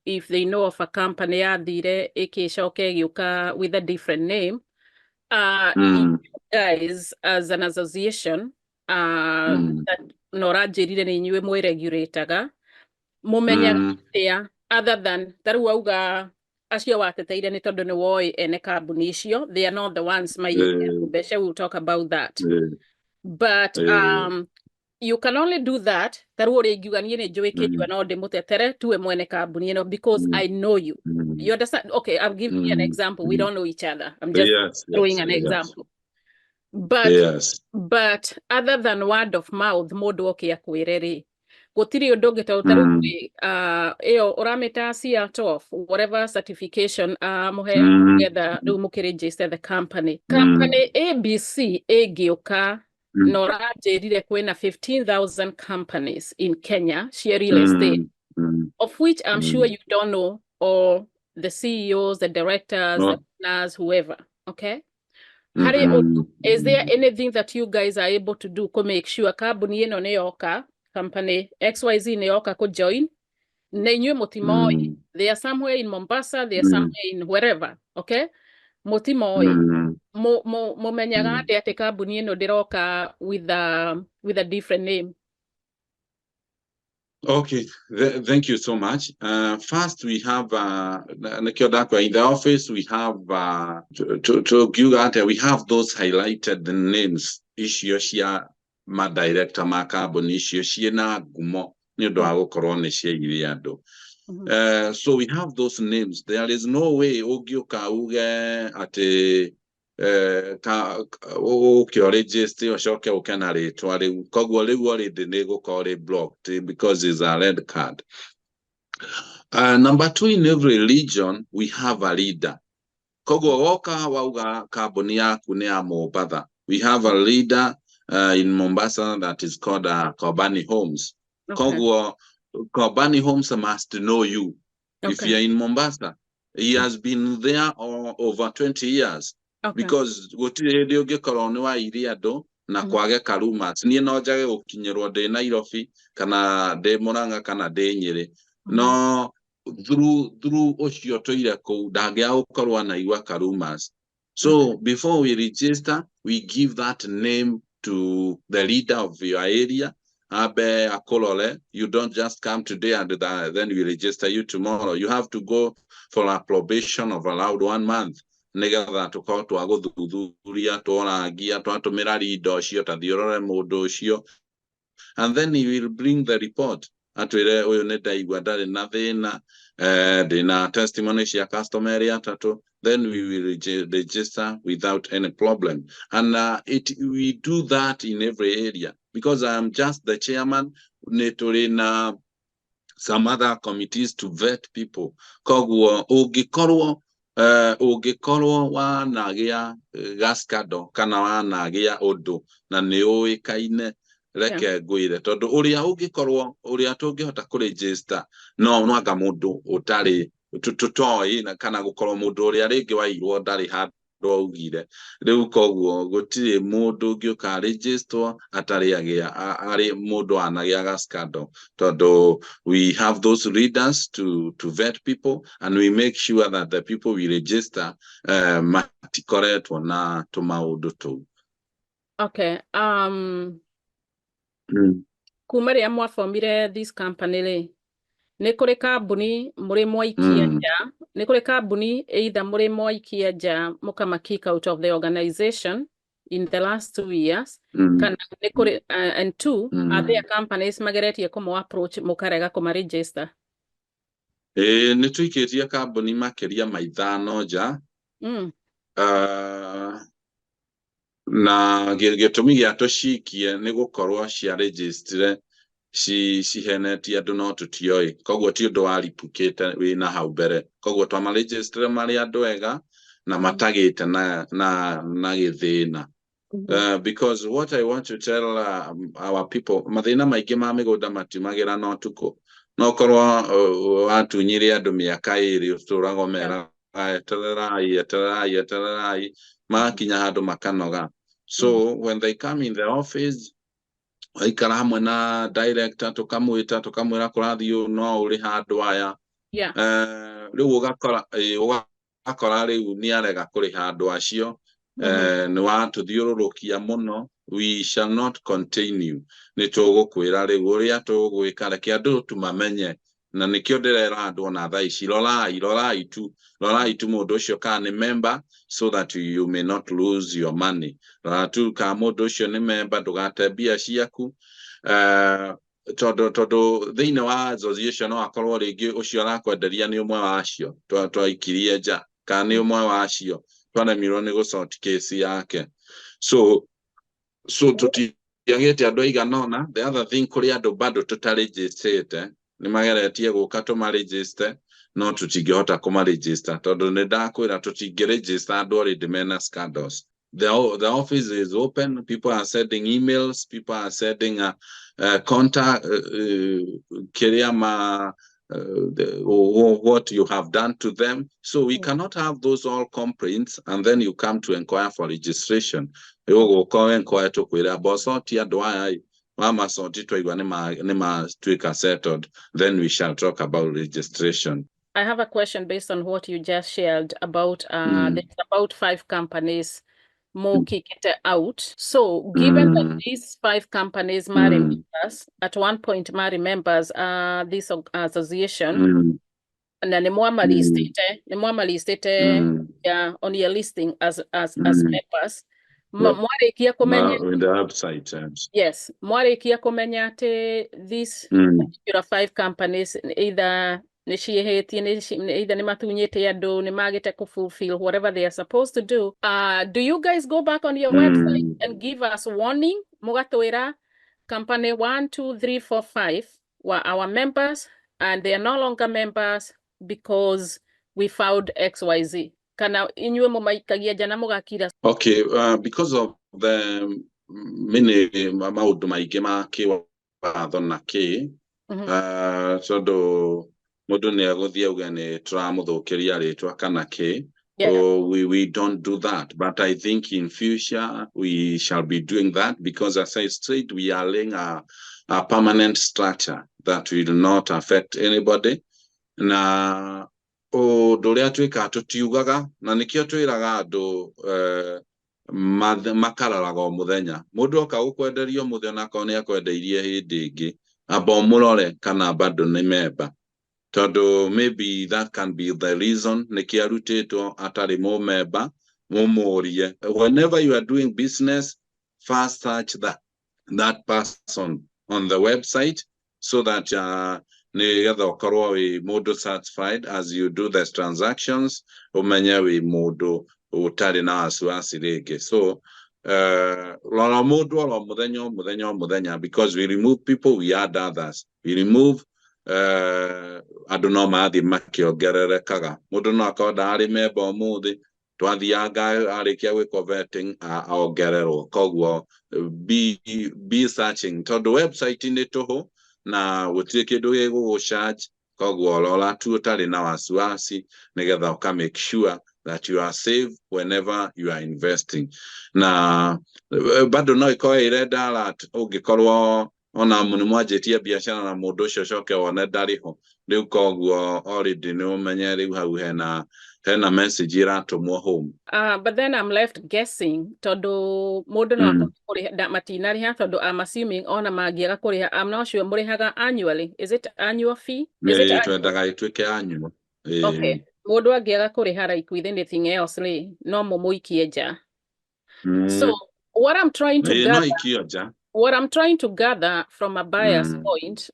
if they know of a company yathire ikicoka igiuka with a different name, you guys as an association that norajirire ni inyuĩ mwĩregulataga mũmenyaga atĩa other than taru auga acio wateteire ni tondu ni woi ene kambuni icio, they are not the ones mbeca. We'll talk about that. But you can only do that taru uri ngiuga nie ni njui kinyua no ndimutetere tuwe mwene kambuni ino because I know you. You understand? Okay, I'll give you an example. We don't know each other. I'm just throwing an example. But other than word of mouth, mundu okia kwireri gutiri undu ngitautaru iyo uramita CR12 whatever certification muhe together riu mukiregister the company ABC igioka norajirire kwina 15,000 companies in Kenya share real estate of which I'm sure you don't know all the CEOs, the directors, the owners, whoever. Okay. Is there anything that you guys are able to do to make sure company ino ne yoka company XYZ ne yoka ko join na inyuĩ mũtimoi? They are somewhere in Mombasa, they are somewhere in wherever. Okay, mũtimoi mũmenyaga ati company ino ndiroka with a different name. Okay, thank you so much. First, we have in the office. We have we have those highlighted the names. Ishioshia ma director ma carbon ishioshia na gumo nido corona iriado. So we have those names. There is no way ogioka uge at a register or shock or canary to a worry the nego call it blocked because it's a red card. Number two, in every religion, we have a leader. We have a leader in Mombasa that is called Kobani Homes. Okay. Kobani Homes must know you. Okay. If you're in Mombasa, he has been there over 20 years. Okay. Because na kwage karumas ni no jage gukinyirwo de Nairobi kana de Murang'a kana de Nyeri no through ocio toire ko dagia ukorwa na iwa karumas. So before we register, we give that name to the leader of your area. Abe akolole, you don't just come today and then we register you tomorrow. You have to go for a probation of allowed 1 month. Nega to call to ago duria to agia to mirari doshio ta diorore modoshio, and then he will bring the report. Atwere oyoneta igwadare nothing the testimony share customary atato. Then we will register without any problem, and we do that in every area because I am just the chairman. Netorina some other committees to vet people. Kogwo ogikorwo wa nagia gaskado kana wa nagia odo na neoe kaine reke guire todo uria ugikorwo uria tungihota ku register no aga mundu utari tutoi na kana gukorwo mundu uria ringi wairwo ndari handu augire riu kogwo gutire mundu ngiuka register atari agia ari mundu anagia gaskado todo. We have those leaders to vet people, and we make sure that the people we register correct na to mauduto. Okay. Kumaria mwafomire this company nä kå rä kambuni må rä mwaikia nja nä kå rä kambuni either må rä mwaikia nja må kama kick out of the organization in the last 2 years kana nä kå rä and two are there companies mageretie kå mo approach må karega kå ma register? Nä tuikätie kambuni makeria maithano nja na gätåmi gä atå cikie nä gå korwo cia registre cihenetie andå no tå tioi koguo ti å ndå waripukä te wä na hau mbere koguo twama registre marä andå ega na matagä te na gä thä na. Because what I want to tell our people, mathina maingĩ ma mĩgũnda matiumagĩra no tukũ no korwo watunyire andũ mĩaka 2 ũtũraga mera etererai makinya handũ makanoga. So when they come in the office aikara hamwe na director tukamwĩra kũrathiĩ no ũrĩ handũ aya rĩu ũgakora rĩu nĩ arega kũrĩha andũ acio. Nĩ watũthiũrũrũkia mũno, we shall not continue. Nĩ tũgũkwĩra rĩu ũrĩa tũgwĩka reke andũ tũmamenye na nĩkĩo ndĩrera andũ ona thaa ici rorai tu mũndũ ũcio kana nĩ member so that you may not lose your money. Rora tu ka mũndũ ũcio nĩ member ndũgate mbia ciaku tondũ thĩinĩ wa association no akorwo rĩngĩ ũcio arakwenderia nĩ ũmwe wacio twaikirie nja kana nĩ ũmwe wacio twanemirwo nĩ gũsort case yake. So tũtiagĩte andũ aiganona. The other thing kũrĩ andũ bado tũtaregistĩte nĩ mageretie gũka tũmaregister no tũtingĩhota kũmaregister tondũ nĩ ndakwĩra tũtingĩregister andũ already mena scandals. The office is open. People are sending emails. People are sending contact what you have done to them. So we cannot have those all complaints and then you come to inquire for registration. You go call inquire to kwira bosoti adwai mama soti twaigwa nima twika settled, then we shall talk about registration. I have a question based on what you just shared about there's about 5 companies more kick it out. So given that these 5 companies marry members, at one point marry members, this association, and then the more yeah, on your listing as members, mwarekia kumenya in the website. yes, mwarekia kumenya ate these particular 5 companies either either nimatunyite andu nimagite ku fulfill whatever they are supposed to do you guys go back on your website and give us warning mugatwira company 1 2 3 4 5 were our members and they are no longer members because we found XYZ kana inywe mumaikagia jana mugakira? Okay, because of the many maundu maingi ma kiwatho na ki so mundu ni aguthie auge ni turamuthukiria ritwa kana ki. We don't do that, but I think in future we shall be doing that because, as I said, we are laying a permanent structure that will not affect anybody. Na doria twika tutiugaga na nikio twiraga andu makararaga o muthenya mundu oka gukwenderio muthenya akone akwendeirie hindi ingi amba murore kana bado ni member. Maybe that can be the reason nikiarutitwo atari mo member mumurie. Whenever you are doing business, first search that person on the website so that nigetha ukorwo wi mundu satisfied as you do the transactions, umenye wi mundu utari na wasiwasi ringi. So rora mundu oro muthenya because we remove people, we add others. We remove andu no mathi makiongererekaga mundu no akorwo ari member umuthi twathianga arikia gwiko vetting aongererwo. Koguo be searching tondu website ni tuhu na gutire kindu gigugucharge. Koguo rora tu utari na wasiwasi nigetha uka make sure that you are safe whenever you are investing. Na bado no ikoe irenda alert ungikorwo ona mwanjetia biashara na mundu ucio coke wone ndariho riu. Koguo already ni umenye riu hau hena message iratumwo home. But then I'm left guessing tondu mundu no akuriha matinariha tondu I'm assuming ona mangiaga kuriha. I'm not sure murihaga annually. Is it annual fee? Is it twendaga itwike annual? Okay, mundu angiaga kuriha like with anything else no mumuikie nja. So what I'm trying to gather what I'm trying to gather from a buyer's point,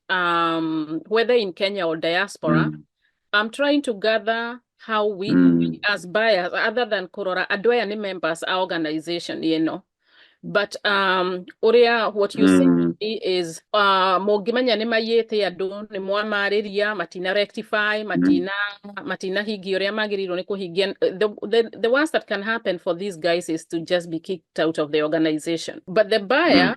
whether in Kenya or diaspora, I'm trying to gather how we as buyers, other than Korora, adwaya ni members our organization, you know. But Uria, what you say to me is mogimanya ni mayete adu ni mwamariria matina rectify matina higi uria magiriro ni kuhigia. The worst that can happen for these guys is to just be kicked out of the organization. But the buyer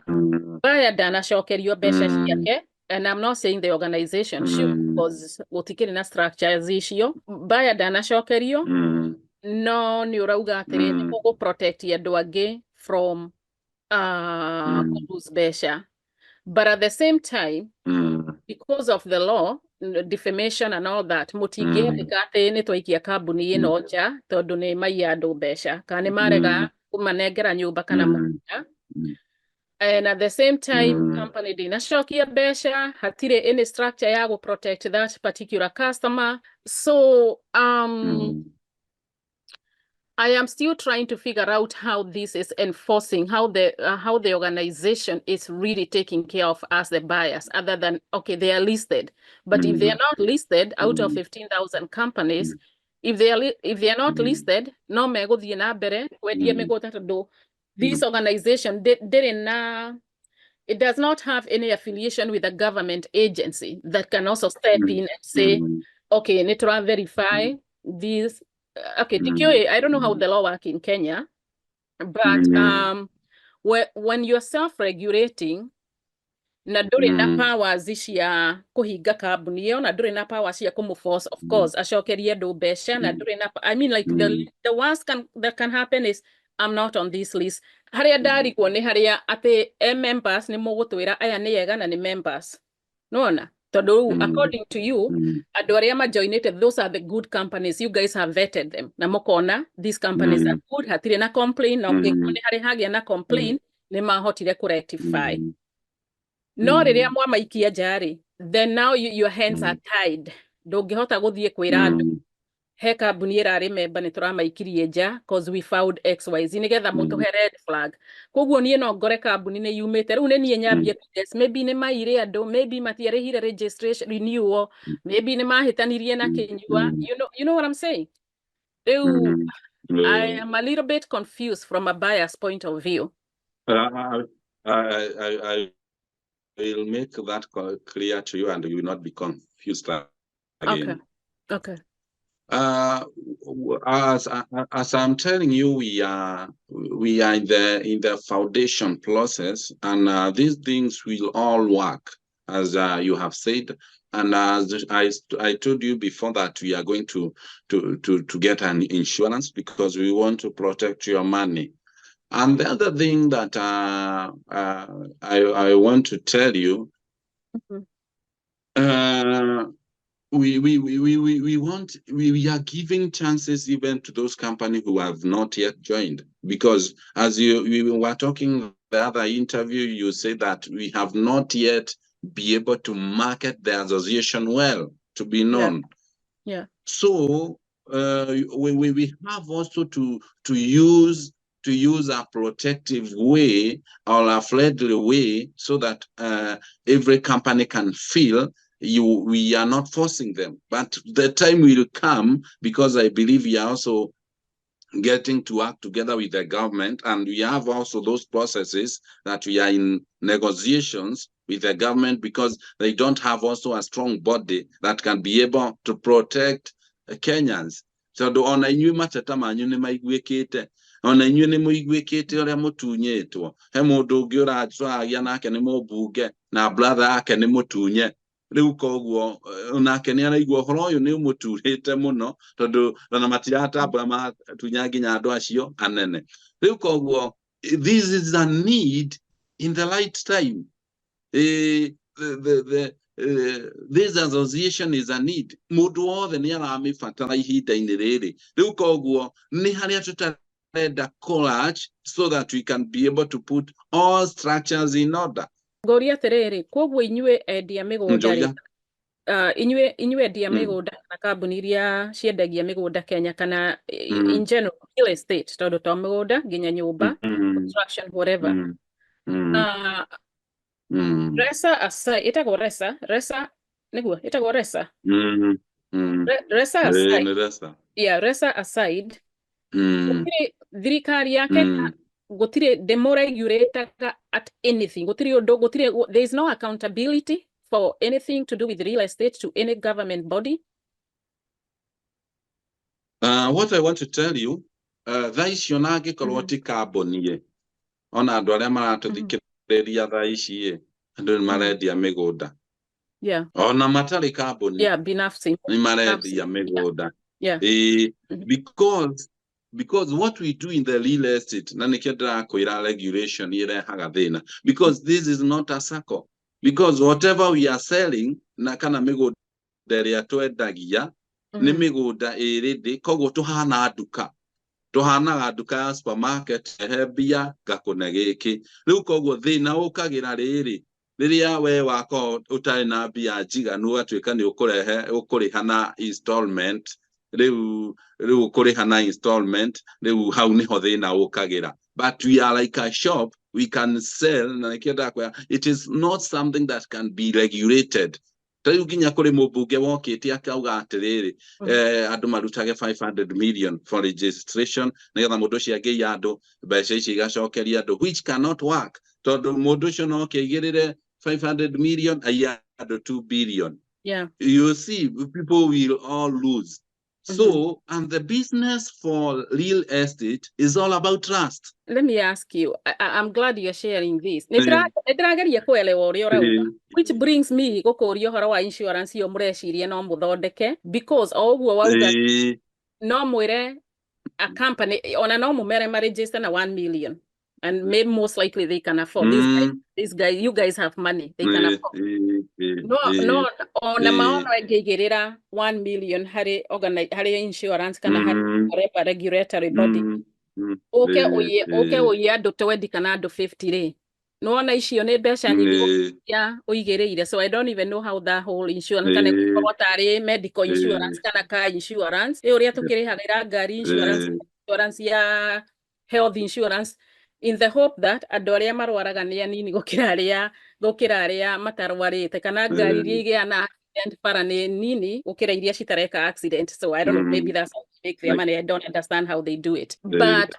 dana shokerio besha yake. And I'm not saying the organization should, because utikiri na structure zishio. Buyer dana shokerio no ni urauga atiri ni kugo protect ya doage from besha. But at the same time, because of the law, defamation and all that, mutige nikate ni toikia kabuni ino nja tondu ni maiado besha kane marega kumanegera nyumba kana muda. And at the same time, company dina shokia besha hatire any structure ya go protect that particular customer. So I am still trying to figure out how this is enforcing, how the organization is really taking care of us, the buyers, other than, okay, they are listed. But if they are not listed out of 15,000 companies, if they are not listed, no me go na bere, this organization it does not have any affiliation with a government agency that can also step in and say, okay, need to verify these. Okay, TQA, I don't know how the law works in Kenya, but when you're self-regulating, na duri na power zishia kuhiga kabuni yo na duri na power shia force, of course, ashokeria do besha na duri na, I mean, like the worst that can happen is I'm not on this list. Haria dari kuone haria ate members ni mogotwira aya ni yega na ni members. No na Tondũ according to you, andũ arĩa majoinĩte, those are the good companies. You guys have vetted them. Na mũkona, these companies are good, hatirĩ na complain, na ũngĩkora nĩ harĩ hagĩa na complain, nĩ mahotire kũrectify. No rĩrĩa mwamaikia nja-rĩ, then now your hands are tied. Ndũngĩhota gũthiĩ kwĩra andũ, he kambuni ĩrarĩ memba nĩ tũramaikirie nja cause we found XYZ nĩgetha mũtũhe red flag. Koguo niĩ no ngore kambuni nĩ yumĩte, rĩu nĩ niĩ nyambie guess, maybe nĩ maire andũ, maybe matiarĩhire registration renewal, maybe nĩ mahĩtanirie na Kinyua. You know what I'm saying? Rĩu I am a little bit confused from a bias point of view. I will make that clear to you, and you will not be confused again. Okay. As I'm telling you, we are in the foundation process, and these things will all work, as you have said. And as I told you before, that we are going to get an insurance because we want to protect your money. And the other thing that I want to tell you, we are giving chances even to those companies who have not yet joined, because as we were talking the other interview, you said that we have not yet be able to market the association well to be known. Yeah. So we have also to use a protective way or a friendly way, so that every company can feel we are not forcing them. But the time will come, because I believe we are also getting to work together with the government, and we have also those processes that we are in negotiations with the government, because they don't have also a strong body that can be able to protect Kenyans. So ona inyuĩ mateta manyu nĩ maiguĩkĩte, ona inyuĩ nĩ mũiguĩkĩte ũrĩa mũtunyĩtwo. He mũndũ ũngĩ ũragia nake nĩ mũmbunge na brother yake nĩ mũtunye. Rĩu koguo onake nĩ araigua ũhoro ũyũ nĩ ũmũturĩte mũno, tondũ ona matiratambũra matunya nginya andũ acio anene. Rĩu koguo this is a need in the right time. This association is a need. Mũndũ wothe nĩ aramĩbatara ihinda-inĩ rĩrĩ. Rĩu koguo nĩ harĩa tũtarenda collage, so that we can be able to put all structures in order. Ngoria atĩrĩrĩ, koguo inyuĩ endia mĩgũnda-rĩ, inyuĩ endia mĩgũnda na kambuni iria ciendagia mĩgũnda Kenya, kana in general real estate, tondũ to mĩgũnda nginya nyũmba, construction, whatever. RESA aside, itagwo RESA nĩguo itagwo RESA. RESA aside. Yeah, RESA aside. Gũtirĩ thirikari ya Kenya, gũtirĩ ndĩmũregulator at anything. There is no accountability for anything to do with real estate to any government body. What I want to tell you, thaa icio na angĩkorwo ti kambuni ona andũ arĩa maratũthikĩrĩria thaa ici andũ nĩ marendia mĩgũnda. Yeah. Ona matarĩ kambuni. Yeah, binafsi. Nĩ marendia mĩgũnda. Yeah. Because what we do in the real estate, na nĩkĩo ndĩrakwĩra regulation ĩrehaga thĩna, because this is not a circle. Because whatever we are selling, na kana mĩgũnda ĩrĩa twendagia nĩ mĩgũnda ĩrĩ, koguo tũhana nduka. Tũhanaga nduka ya supermarket, he mbia ngakũne gĩkĩ. Rĩu koguo thĩna ũkagĩra rĩrĩ, rĩrĩa we wako ũtarĩ na mbia njiganu, ũgatuĩka nĩ ũkũrĩha na installment. Rĩu ũkũrĩha na installment, rĩu hau nĩho thĩna ũkagĩra. But we are like a shop, we can sell, na nĩkĩo ndakwĩra, it is not something that can be regulated. Rĩu nginya kũrĩ mũmbunge wokĩte akauga atĩrĩrĩ, andũ marutage 500 million for registration, nĩgetha mũndũ ũcio angĩiya andũ mbeca ici igacokeria andũ, which cannot work. Tondũ mũndũ ũcio no kĩigĩrĩre 500 million, aiya andũ 2 billion. Yeah. You see, people will all lose. So, and the business for real estate is all about trust. Let me ask you, I'm glad you're sharing this. Nĩndĩrageria kuelewa ũrĩa ũrauga, which brings me gũkũria ũhoro wa insurance yo mũreciria no mũthondeke, because o ũguo wauga no mwĩre a company, ona no mũmere ma register na 1 million. and maybe most likely they can afford. These guys, you guys have money, they can afford. No, ona maono engĩigĩrĩra 1 million harĩ insurance kana harĩ regulatory body. Oke uye andũ 20 kana andũ 50 rĩ. Nona icio nĩ mbeca nyingĩ ya ũigĩrĩire. So I don't even know how that whole insurance kana gũkorwo tarĩ medical insurance kana car insurance. Ũrĩa tũkĩrĩhagĩra ngari insurance ya health insurance, in the hope that andũ arĩa marwaraga nĩ anini gũkĩra arĩa matarwarĩte kana ngari iria igĩana accident bara nĩ nini gũkĩra iria citareka accident. So I don't know, maybe that's how they make their money. I don't understand how they do it. But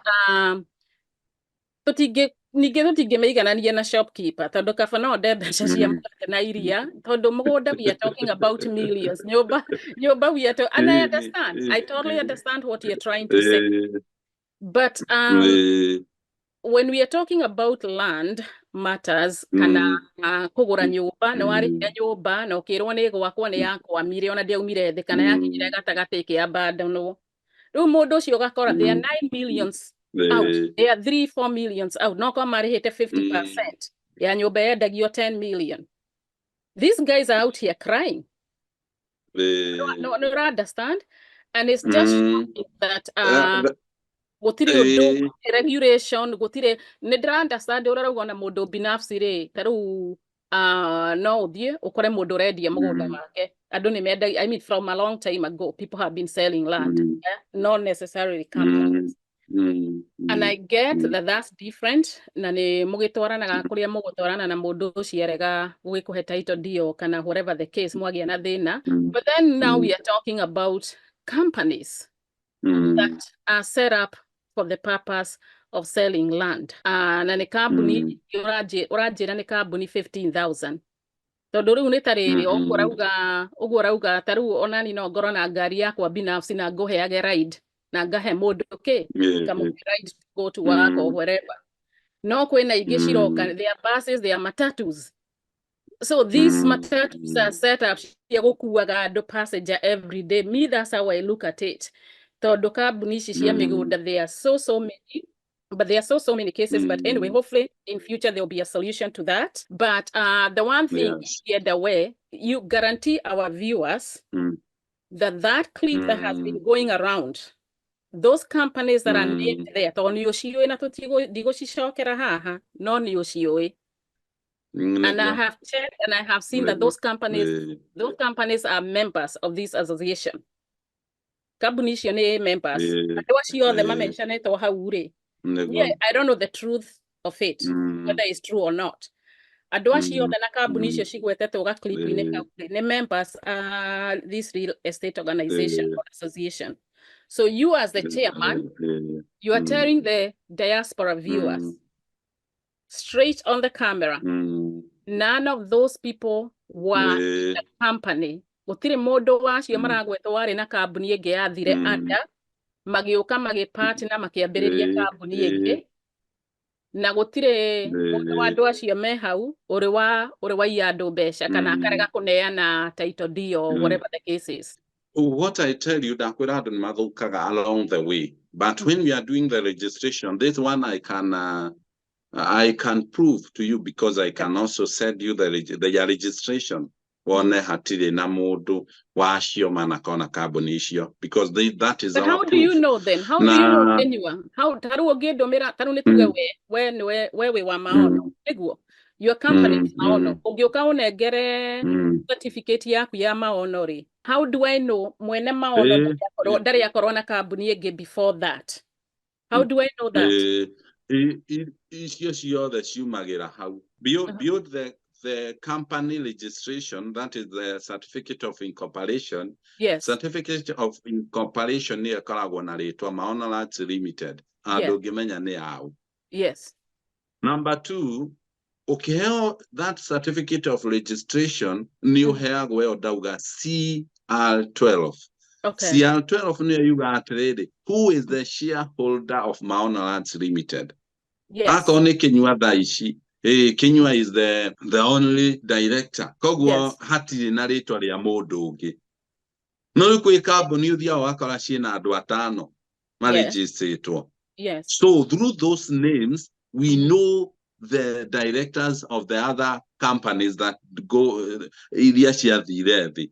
ningĩ tũtingĩmĩiganania na shopkeeper tondũ kaba no nde mbeca cia mũgate na iria tondũ mũgũnda we are talking about millions. Nyũmba we are talking, and I understand. I totally understand what you're trying to say. But when we are talking about land matters, kana kũgũra nyũmba na warĩkia nyũmba na ũkĩrwo nĩ gwakwa nĩ yakwamire ona ndĩaumire thĩ kana yakinyire gatagatĩ kĩa bandano, rĩu mũndũ ũcio ũgakora there are 9 millions out, there are 3-4 millions out, no kwa marĩhĩte 50% ya nyũmba yendagio 10 million. These guys are out here crying. No, understand? And it's just that gũtirĩ ũndũ regulation gũtirĩ nĩ ndĩra understand ũrĩa ũrauga na mũndũ binafsi rĩ ta rĩu no ũthiĩ ũkore mũndũ ũrendia mũgũnda wake andũ nĩ mendagia. I mean from a long time ago people have been selling land, not necessarily companies. And I get that that's different na nĩ mũgĩtwaranaga kũrĩa mũgũtwarana na mũndũ ũcio erega gũgĩkũhe title deal kana whatever the case mwagĩa na thĩna. But then now we are talking about companies that are set up for the purpose of selling land. Na nĩ kambuni ũranjĩra nĩ kambuni 15,000. Tondũ rĩu nĩ tarĩrĩ ũguo rauga ta rĩu onani no ngorwo na ngari yakwa binafsi na ngũheage ride na ngahe mũndũ kamũhe ride to go to work or wherever. No kwĩna ingĩ ciroka, there are buses, there are matatus. So these matatus are set up cia gũkuaga andũ passenger every day. Me, that's how I look at it. Tondũ kambuni ici cia mĩgũnda, there are so many, but there are so many cases. But anyway, hopefully in future there will be a solution to that. But the one thing, either way, you guarantee our viewers that clip that has been going around, those companies that are named there, tondũ nĩ ũciũĩ na ndigũcicokera haha, no nĩ ũciũĩ. And I have checked and I have seen that those companies are members of this association. Kambuni icio nĩ members. Andũ acio othe mamentionetwo hau rĩ. Yeah, I don't know the truth of it, whether it's true or not. Andũ acio othe na kambuni icio cigwetetwo gaklipu-inĩ kau nĩ members this real estate organization or association. So you as the chairman, you are telling the diaspora viewers straight on the camera, none of those people were in the company. Gũtirĩ mũndũ wacio maragwetwo warĩ na kambuni ĩngĩ yathire anda magĩũka magĩpartner makĩambĩrĩria kambuni ĩngĩ na gũtirĩ mũndũ wa andũ acio me hau ũrĩ waiya andũ mbeca kana akarega kũneana title deed or whatever the case is. What I tell you, ndakwĩra andũ nĩ mathũkaga along the way, but when we are doing the registration, this one I can prove to you because I can also send you the registration. Wone hatirĩ na mũndũ wacio manakona kambuni icio because that is our proof. How do you know then? How do you know anyone? Taru ũngĩndũmĩra taru nĩ tuge we wa maono nĩguo your company is maono ũngĩũka ũnengere certificate yaku ya maono rĩ, how do I know mwene maono ndarĩ akorwo na kambuni ĩngĩ before that? How do I know that? Icio ciothe ciumagĩra hau beyond the company registration, that is the certificate of incorporation. Yes. Certificate of incorporation nĩ ĩkoragwo na rĩtwa Maono Lands Limited. Andũ ũngĩmenya nĩ ao. Yes. Number 2, ukiheo that certificate of registration nĩ ũheagwo ĩyo ndauga CR12. Okay. CR12 nĩ yuga atĩrĩrĩ, who is the shareholder of Maono Lands Limited? Yes. Akorwo nĩ Kinyua thaa ici. Kinyua is the only director. Koguo hatirĩ na rĩtwa rĩa mũndũ ũngĩ. No rĩu kwĩ kambuni ũthiaga wakora ciĩna andũ 5 marĩgĩstĩtwo. Yes. So through those names we know the directors of the other companies that go iria ciathire.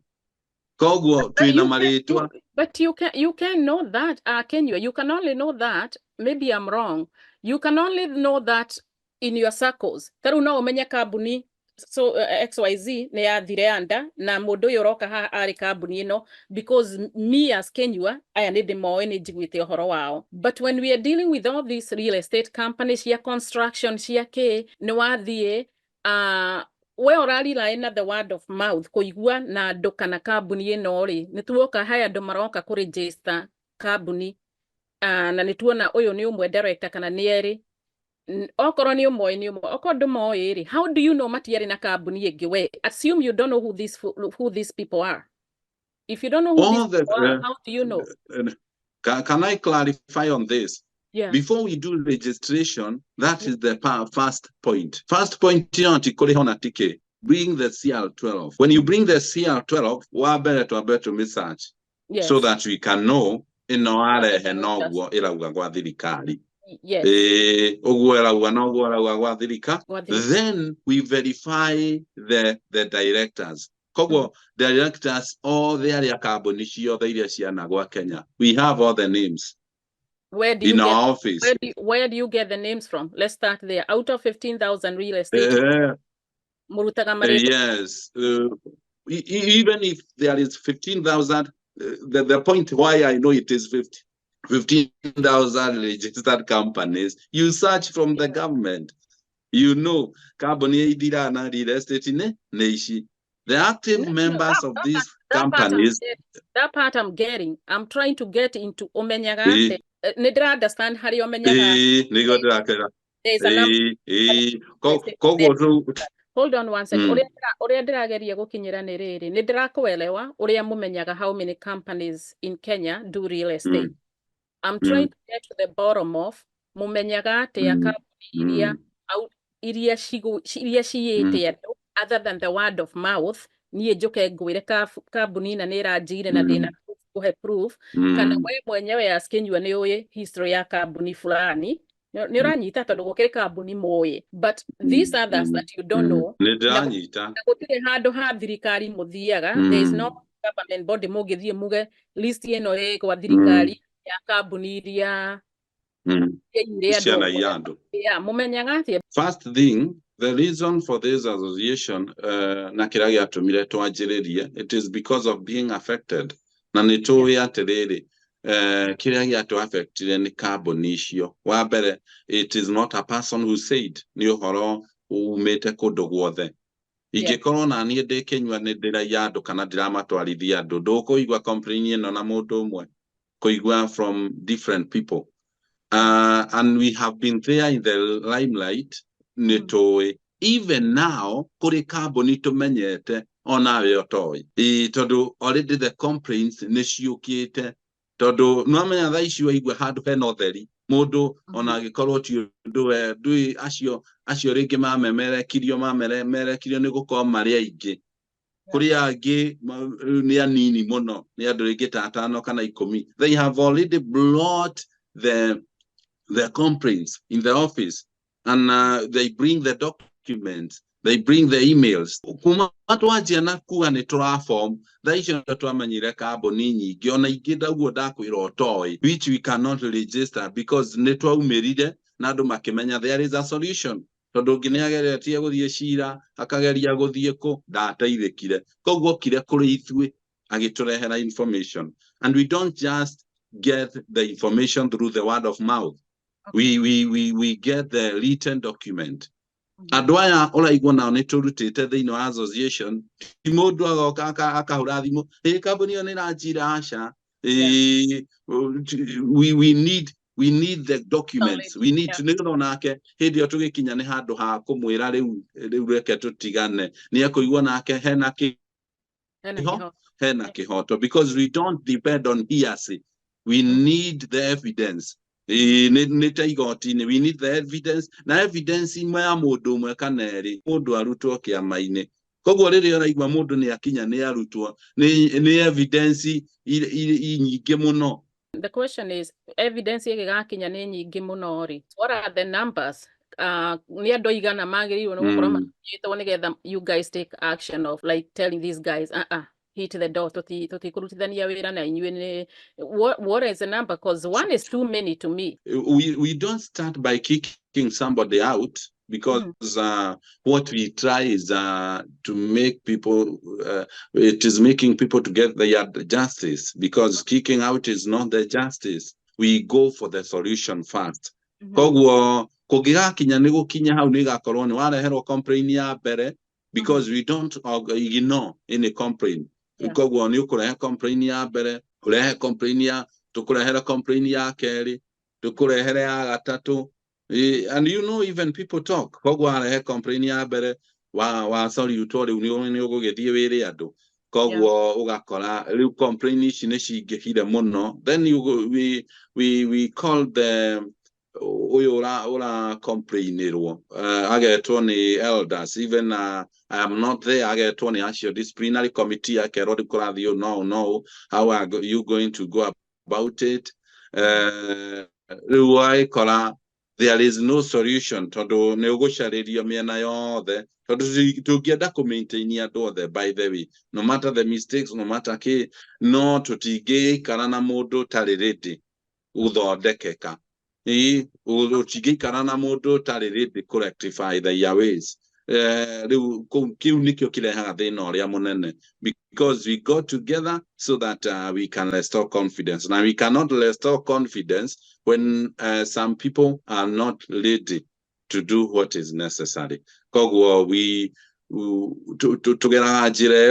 Koguo twina maritwa. But you can know that, Kinyua, you can only know that, maybe I'm wrong, you can only know that in your circles. Taru no umenya kambuni so XYZ ne yathire anda na mundu uyu roka ha ari kambuni ino, because me as Kinyua aya ni ndimoe ni njiguite uhoro wao. But when we are dealing with all these real estate companies, cia construction, cia ke ni wathie we orali ina the word of mouth kuigua na andu kana kambuni ino ri nituoka haya andu maroka ku register kambuni na nituona uyu ni umwe director kana ni eri okoro ni umwe okoro ndumoe ri. How do you know matiari na kambuni ingi? We assume you don't know who these people are. If you don't know who these people are, how do you know? Can I clarify on this? Yeah. Before we do registration, that is the first point. First point, bring the CL12. When you bring the CL12, we better to research, yes, so that we can know in our yes. Then we verify the directors. Directors, all their Kenya. We have all the names. Where do you in get, our office. Where do you get the names from? Let's start there. Out of 15,000 real estate. Yes. Even if there is 15,000, the point why I know it is 15,000 registered companies, you search from the government. You know, real estate in nation. The active members of these companies. That part I'm getting. I'm trying to get into Omenyagate. Nidra understand how you there's a number. Hold on one second. Uria ndirageria gukinyira ni riri. Nidirakuelewa uria mumenyaga how many companies in Kenya do real estate. I'm trying to get to the bottom of mumenyaga atia kambuni iria ciyite other than the word of mouth. Niĩ njuke ngwire kambuni na nĩranjire na ndĩna kuhe proof kana we mwenyewe as Kinyua nĩ ũĩ history ya kambuni fulani nĩ ũranyita tondũ gũkĩrĩ kambuni mũĩ, but these others that you don't know na gũtirĩ handũ ha thirikari mũthiaga. There is no government body mũngĩthiĩ muge list ĩno ĩ kwa thirikari ya kambuni iria mũmenyaga atĩa? First thing, the reason for this association, it is because of being affected. Na nitoe aterere, affected any carbon issue. Wabere, it is not a person who said, ni uhoro umete kodogwothe. Igekoro na ni de Kenya ne dira yado kana drama to alithia dodoko igwa complain no na modo mwe. Koigwa from different people. And we have been there in the limelight. Even now, kore carbon to menyete on our toy. Todo already the complaints neshiokete. Todo no manya that issue we had penoteri. Modo on a color do asio regima memere kirio mere kirio nego come Maria ige. Korea ge near nini mono near the regeta atano kana ikomi. They have already blocked the complaints in the office, and they bring the documents, they bring the emails. Which we cannot register because there is a solution. And we don't just get the information through the word of mouth. Okay. We get the written document. Adwaya ola igona netorutete the association. Imodwa akahurathimo. Kaboni onena ajira asha. We need the documents. We need to know nake hedi otuge kinyane hado ha komwera reu reke tutigane. Ni akoigwa nake hena kihoto because we don't depend on hearsay. We need the evidence. We need the evidence. Na evidence imwe modo mwe kaneri modo aruto kia maine. Kogo riri ora igwa modo ni akinya ni arutwa ni evidence nyingi muno. The question is evidence yake gakinya ni nyingi muno ri. What are the numbers? nĩ andũ aigana magĩrĩirwo nĩ gũkorwo manyitwo nĩgetha you guys take action of like telling these guys hit the door, tutikũrutithania wĩra na inyuĩ nĩ what is the number, because one is too many to me. We don't start by kicking somebody out, because what we try is to make people, it is making people to get their justice, because kicking out is not the justice. We go for the solution first. Koguo kũngĩgakinya nĩ gũkinya hau nĩ igakorwo nĩ wareherwo complaint ya mbere, because we don't ignore any complaint. Koguo nĩ ũkũrehe complaint ya mbere, ũrehe complaint ya, tũkũrehere complaint ya kerĩ, tũkũrehere ya gatatũ. And you know, even people talk. Koguo warehe complaint ya mbere, wa sorry utore nĩ ũgũgĩthiĩ wĩre andũ. Koguo ugakora rĩu complaint ici nĩ cingĩhire mũno. Then we call the uyu ura complainirwo agetwo ni elders, even I am not there, agetwo ni acio disciplinary committee akerwo ndikurathio no how are you going to go about it. Rĩu aikora there is no solution, tondu nĩ ũgũcarĩrio mĩena yothe, tondu tũngĩenda kũ-maintain andũ othe, by the way, no matter the mistakes, no matter kĩ, no tũtingĩikara na mũndũ tarĩ ready gũthondekeka. Tũtingĩikara na mũndũ tarĩ ready kũ rectify their ways. Rĩu kĩu nĩkĩo kĩrehaga thĩna ũrĩa mũnene, because we go together so that we can restore confidence. Now we cannot restore confidence when some people are not ready to do what is necessary. Koguo tũgeraga njĩra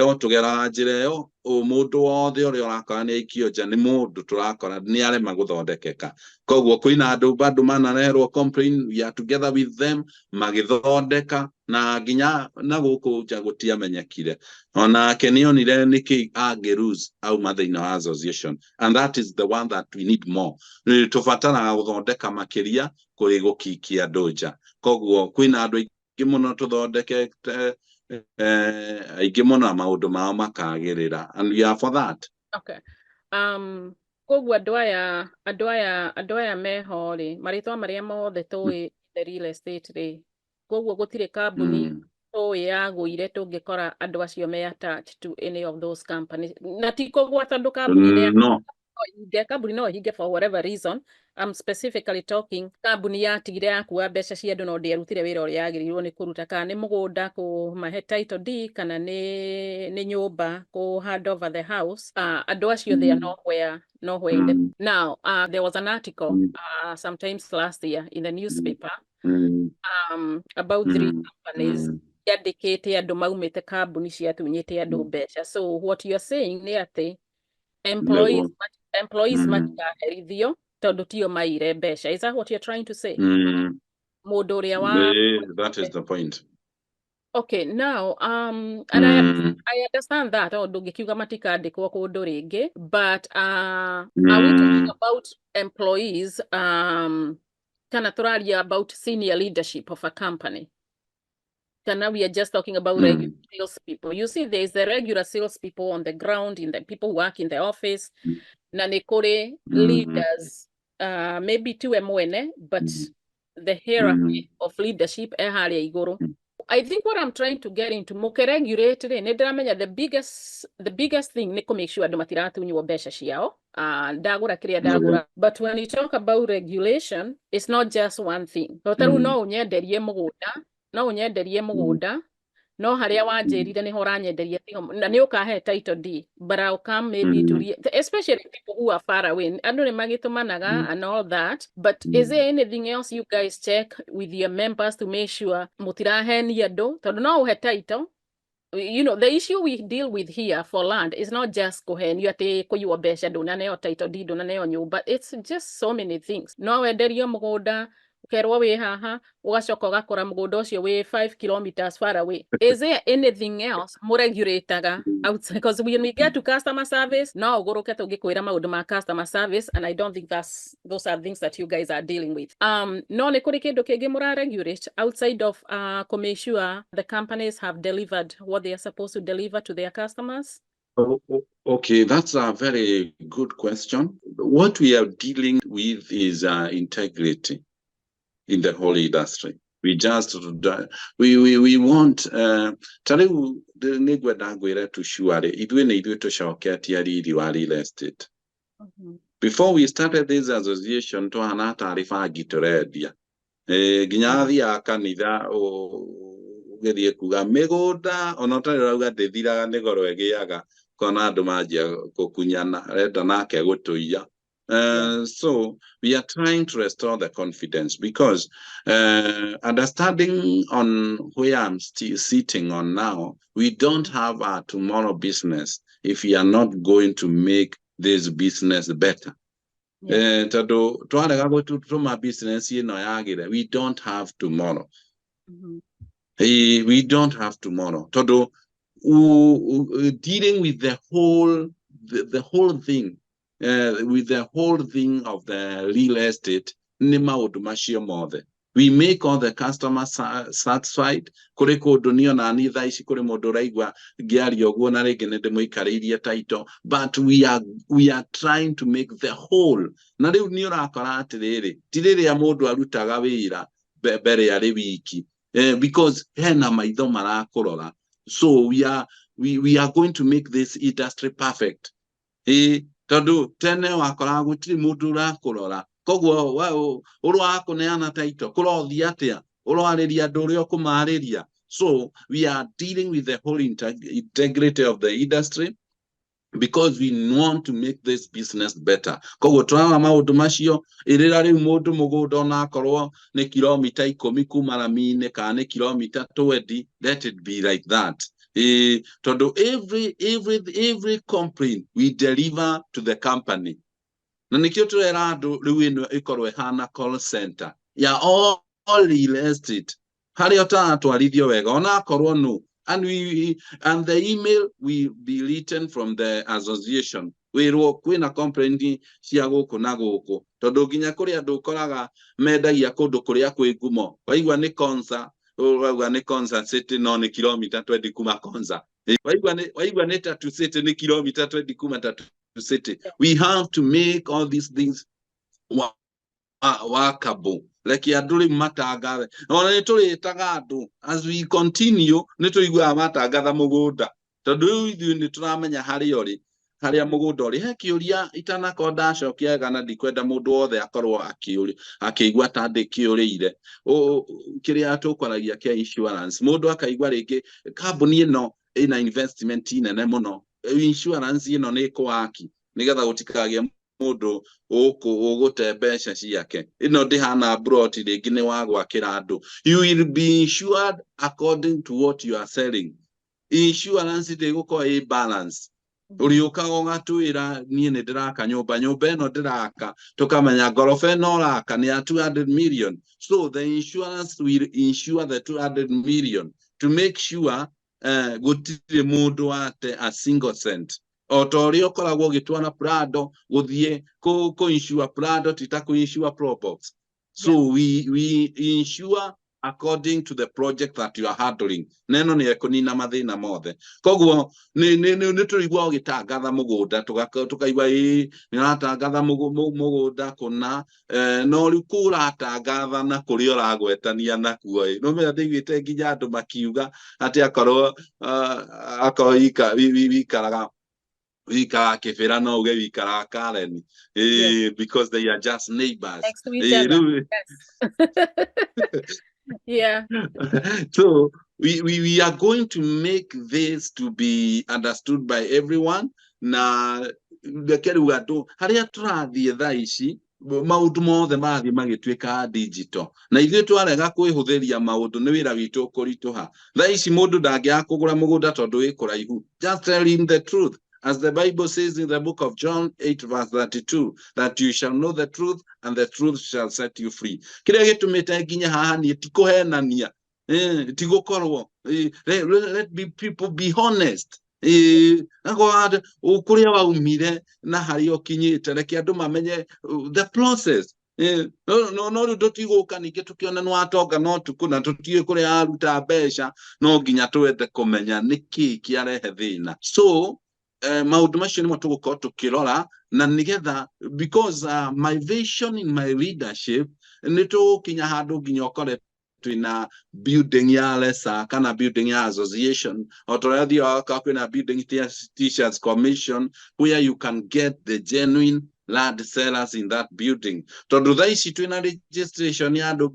ĩyo mũndũ wothe ũrĩa ũrakora nĩ aikio nja nĩ mũndũ tũrakora nĩ arema gũthondekeka. Koguo kwĩna andũ bado manareherwo complain, we are together with them magĩthondeka, na nginya na gũkũ nja gũtiamenyekire onake nĩonire nĩkĩ angĩruse auma thĩinĩ wa association, and that is the one that we need more. Tũbataraga gũthondeka makĩria kũrĩ gũkikia andũ nja. Koguo kwĩna andũ aingĩ mũno tũthondekete aingĩ mũno maũndũ mao makagĩrĩra, and we are for that. Okay. Koguo andũ aya meho rĩ, marĩtwa marĩa mothe tũĩ the real estate rĩ, koguo gũtirĩ kambuni tũĩ yagũire tũngĩkora andũ acio me attached to any of those companies. Na ti kũgwata andũ kambuni No. Kambuni no hinge for whatever reason. I'm specifically talking kambuni yatigire yakua mbeca cia andũ no ndĩarutire wĩra ũrĩa yagĩrĩirwo nĩ kũruta, kana nĩ mũgũnda kũmahe title deed, kana nĩ nyũmba kũ hand over the house. Andũ acio they are nowhere in the... Now, there was an article sometimes last year in the newspaper about 3 companies yandĩkĩte andũ maumĩte kambuni ciatunyĩte andũ mbeca. So what you are saying nĩ atĩ employees matigaherithio tondu tio maire mbeca. Is that what you're trying to say? Mũndũ ũrĩa wa... That is the point. Okay, now, and I understand that, ndũngĩkiuga matikandĩkwo kũndũ rĩngĩ, but are we talking about employees, kana tũraria about senior leadership of a company? Kana we are just talking about regular sales people? You see, there is the regular sales people on the ground, in the people who work in the office, na nĩ kũrĩ leaders, maybe tiwe mwene, but the hierarchy of leadership harĩa igũrũ. I think what I'm trying to get into, mũkĩregulate rĩ, nĩ ndĩramenya the biggest thing nĩ kũ make sure andũ matiratunywo mbeca ciao, ndagũra kĩrĩa ndagũra. But when you talk about regulation, it's not just one thing. Tarĩu no ũnyenderie mũgũnda, no harĩa wanjĩrire nĩho ũranyenderia na nĩ ũkahe title deed, but I'll come maybe to especially people who are far away. Andũ nĩ magĩtũmanaga and all that, but is there anything else you guys check with your members to make sure mũtirahenia andũ? Tondũ no ũhe title, you know, the issue we deal with here for land is not just kũhenio atĩ kũiywo mbeca ndũnaneo title deed, ndũnaneo nyũmba. It's just so many things. No wenderio mũgũnda, ukerwo wĩ haha, ũgacoka ũgakora mũgũnda ũcio wĩ 5 kilometers far away. Is there anything else mũregulataga outside? Because when we get to customer service, no ũgũrũke tũngĩkwĩra maũndũ ma customer service, and I don't think those are things that you guys are dealing with. No nĩ kũrĩ kĩndũ kĩngĩ mũraregulate outside of to make sure the companies have delivered what they are supposed to deliver to their customers? Okay, that's a very good question. What we are dealing with is integrity in the whole industry. We just we want tariu nigwenda ngwire tu sure itwe ne itwe to shoketia riri wa real estate. Before we started this association to hana taarifa gitoredia ginyathi ya kanitha gethie kuga migunda onotari rauga ndithiraga ni goro egiaga kona andu manjia gukunyana renda nake gutuia. So we are trying to restore the confidence because understanding on where I'm still sitting on now, we don't have our tomorrow business if we are not going to make this business better. We don't have tomorrow. We don't have tomorrow. Dealing with the whole thing. With the whole thing of the real estate, we make all the customers satisfied. But we are trying to make the whole. Because so we are going to make this industry perfect. Tadu tene wakora gutiri mundu urakurora kogwo wao urwa kuneana taito kurothi atia urwariria ndu uri kumariria. So we are dealing with the whole integrity of the industry because we want to make this business better. Kogwo twawa maundu macio irira riu mundu mugunda na korwo ni kilomita 10 kuma Ramine kana ni kilomita 20, let it be like that. To every complaint we deliver to the company. Na nikio turerado riwino ikorwe hana call center ya all real estate. Hari ota twarithio wega ona korwo no, and the email will be written from the association. We kwina complaint cia guku na guku tondu ginya kuri andu koraga mendagia kundu kuria kwi ngumo waigwa ni Konza waigwa ni Konza city no ni kilomita 20 kuma Konza waigwa ni Tatu city ni kilomita 20 kuma Tatu city. We have to make all these things workable. Like yaduli matagare ona nituli tagadu as we continue nituigwa matagatha muguda tondu ithu nituramenya hari yori haria muguda ori hekiuria itanakonda cokia gana ndikwenda mundu wothe akorwo akiigwa ta ndikiurire kiria tukwaragia kia insurance mundu akaigwa ringi kambuni ino ina investment nene muno insurance ino ni kwaki nigetha gutikagia mundu ugute mbeca ciake ino ndihana abroad ringi ni wagwakira andu. You will be insured according to what you are selling. Insurance ndiguko a balance uriuka gongatwira nie ni ndiraka nyumba eno ndiraka tukamenya gorofa eno raka ni 200 million. So the insurance will insure the 200 million to make sure gutire mundu ate a single cent. Otorio koragwo gitwana Prado guthie ko insure Prado titaku insure Probox. So we insure according to the project that you are handling. Neno ni ekonina mathina mothe. Kogwo ni turigwa gitangatha mugunda tukaigwa ni ratangatha mugunda kuna no rikura atangatha na kuri oragwetania nakuo no me ndigite nginya andu makiuga ati akorwo akoika wikaraga kefera no uge wikara Karen because they are just neighbors. Next to each other. Yes. So we are going to make this to be understood by everyone. Na bekeruga tu haria turathie thaici maundu mothe mathi magitwika digital na ithuĩ twarega kwihuthiria maundu ni wira witu kurituha thaici mundu ndangia kugura mugunda tondu wi kuraihu. Just tell him the truth. As the Bible says in the book of John 8 verse 32, that you shall know the truth and the truth shall set you free. Kile gitumite nginya haha ni tikuhenania tigukorwo let people be honest. Ngwad ukuria waumire na hari okinyite reke andu mamenye the process. No tutigoka ninge tukiona no atoga no tukuna tutie kuri aruta mbeca no nginya twende kumenya niki kiarehe thina. So maundu macio ni matugukorwo tukirora na nigetha because my vision in my leadership ni tukinya handu nginya okore twina building ya RESA kana building ya association otorethi oka kwina building t-shirts commission where you can get the genuine land sellers in that building. Tondu tha ici twina registration ya andu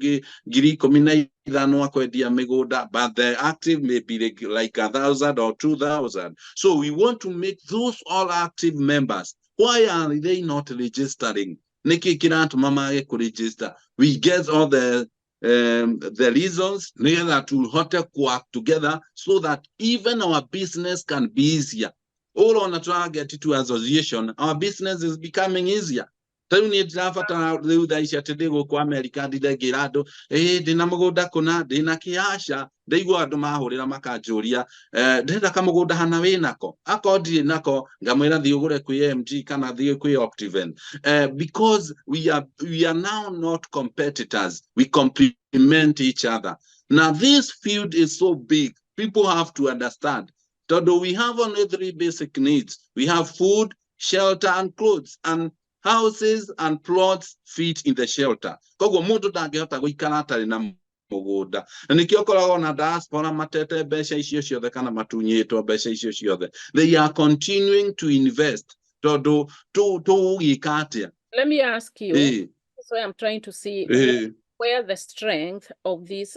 ngiri 15 akwendia migunda, but the active may be like 1,000 or 2,000. So we want to make those all active members. Why are they not registering? Niki kiratuma mage kuregister. We get all the reasons that will have to work together so that even our business can be easier. All on a target to association, our business is becoming easier. Tuni trafata leo daisha tedego kwa America dide girado dinamugoda kuna dina kiasha deigo andu mahurira makajuria ndenda kamugoda hana winako akodi nako ngamwira thiugure kwi MG kana thie kwi Optiven because we are now not competitors, we complement each other. Now this field is so big, people have to understand. Although we have only 3 basic needs, we have food, shelter, and clothes, and houses and plots fit in the shelter. Kogo mundu ndangihota guikara atari na muguda. Nikio koragwo na diaspora matete besha icio ciothe kana matunyitwo besha icio ciothe. They are continuing to invest. Tondu to gikatia. Let me ask you. So I'm trying to see where the strength of this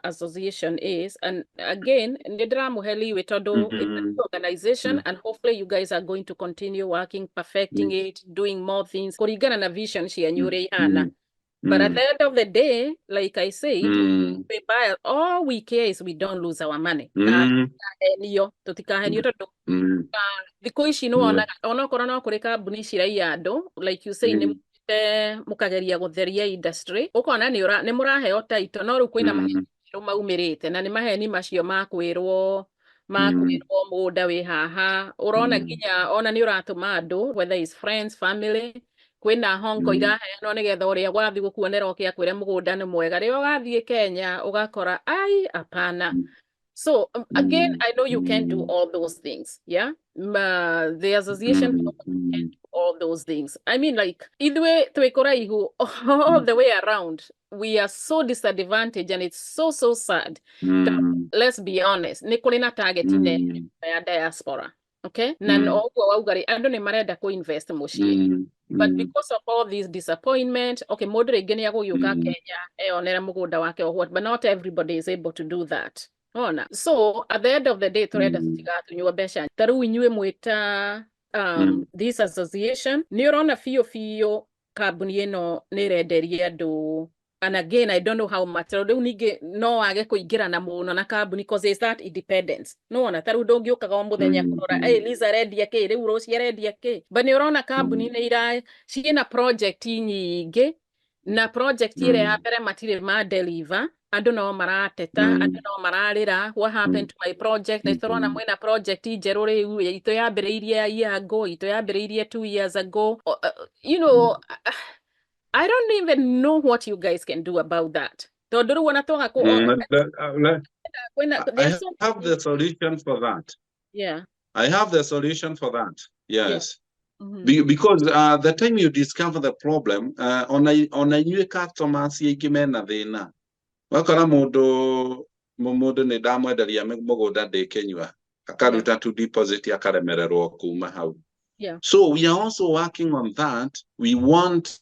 association is. And again, Nidra Muheli Wetodo is an organization, and hopefully you guys are going to continue working, perfecting it, doing more things. Korigana na vision she and Yurehana. But at the end of the day, like I said, we buy, all we care is we don't lose our money. Like you say, mukageria gutheria industry ukona ni muraheo taito no ru kwina maheni maumirite na ni maheni macio makwirwo muda wi haha urona nginya ona ni uratuma andu whether is friends family kwina hongo iraheanwo nigetha uria gwathi gukuonera okia kwire mugunda ni mwega rio gathie Kenya ugakora ai apana. So again, I know you can do all those things, yeah. The association can do all those things. I mean, like either way, all the way around, we are so disadvantaged, and it's so sad. Let's be honest. Nikolina target in diaspora, okay? Nan ogari ando ni mareda ko invest moshi. But because of all this disappointment, okay, modere geni yago yuka Kenya, onera mugoda wake or what, but not everybody is able to do that. So at the end of the day, this association, neurona fio kabuni no nerederia do. And again, I don't know how much. No, I get kuigira na muno na kabuni because there's that independence. No, na taru dongi ukagambo denya kora. Hey, Liza ready yake, le urosi ready yake. But neurona kabuni ne ira, she na project nyingi na project ire hapere material ma deliver. I don't know marateta, I don't know mararira, what happened to my project. Na itorona mwena project ijerore ito ya bereiria a year ago, ito ya bereiria 2 years ago. You know, I don't even know what you guys can do about that. I have the solution for that. Yeah. I have the solution for that. Yes. Yeah. Because the time you discover the problem, on a new customer ikimena thina. Wakora mudu ni damwenderia mugoda de Kinyua akaruta to deposit akaremererwo kuma hau. Yeah. So we are also working on that. We want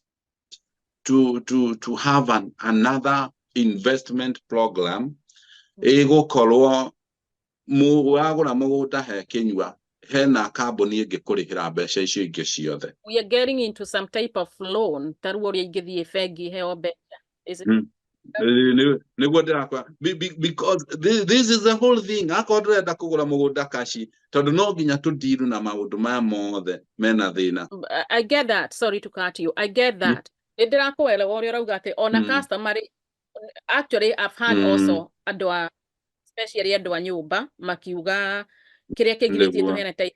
to have another investment program. Ego korwo muwagura mugoda he Kinyua hena company igikurihira mbeca icio ingi ciothe. We are getting into some type of loan tarwo ingithie fegi heo mbeca. Is it? Because this is the whole thing. Akodreda kugura mugoda kashi tondu no nginya tudiru na maundu maya mothe mena thina. I get that. Sorry to cut you. I get that. Ndirakwela wori raugate ona customer. Actually, I've had also adwa, especially adwa nyumba makiuga kiria kigirite hena tai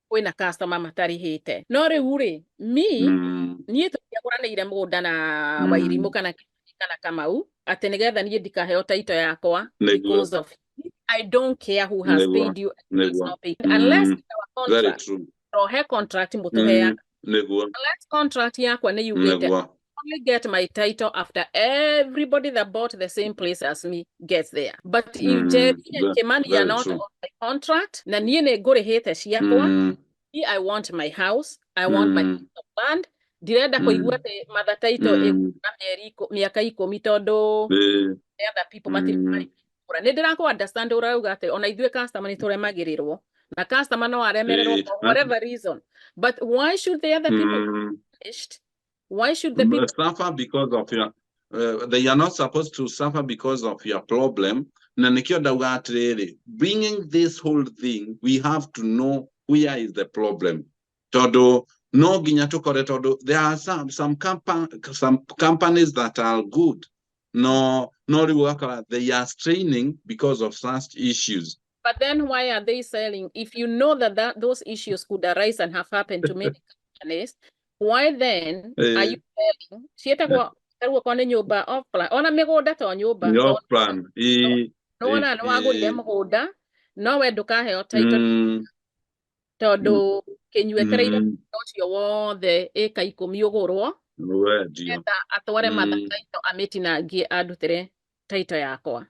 kwina customer matarihite. No riu nie tukiaguraniire mugoda na Wairimu kana Kamau ati nigetha nie ndikaheo taito yakwa because of I don't care who has paid you and who's not paid. Unless our contract or her contract mutuhea. Unless contract yakwa ni yugite only get my title after everybody that bought the same place as me gets there. But if Jerry and Kimani are not on my contract, na niye ne gore hete ciakwa, I want my house, I want my land. Direnda kuigua te mother title miaka 10 tondu the other people matiri nä ndä rakå understand å rauga atä ona ithuä customer nä tå remagirirwo na customer no aremererwo for whatever reason, but why should the other people be punished? Why should the people suffer because of your they are not supposed to suffer because of your problem? Na nikio dauga atiriri, bringing this whole thing, we have to know where is the problem. Todo no ginya tukore todo, there are some companies that are good. No they are straining because of such issues. But then why are they selling? If you know that those issues could arise and have happened to many companies, why then are you selling? Kone nyumba off plan. Ona migunda to nyumba. Off plan. No ona no agurire mugunda. No we ndukaheo title. Tondu kinyuetereire ucio wothe eka 10 ugurwo. Atware matha title amitinangie andutire title yakwa.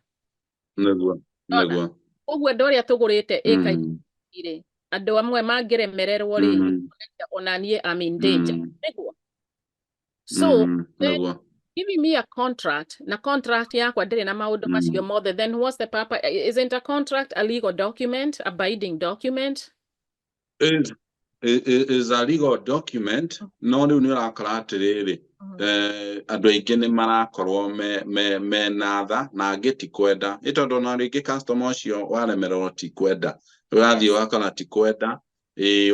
Negua. Uguo ndoria tugurite eka ire. Andu amwe mangiremererwo ri ona nie am in danger. Negua. So giving me a contract, na contract yakwa ndire na maundu macio mothe, then what's the purpose? Isn't a contract a legal document, a binding document? It is a legal document. No riu ni urakora atiriri andu aingi ni marakorwo me natha na angi ti kwenda itondu na ringi customer ucio waremererwo ti kwenda urathii wakora ti kwenda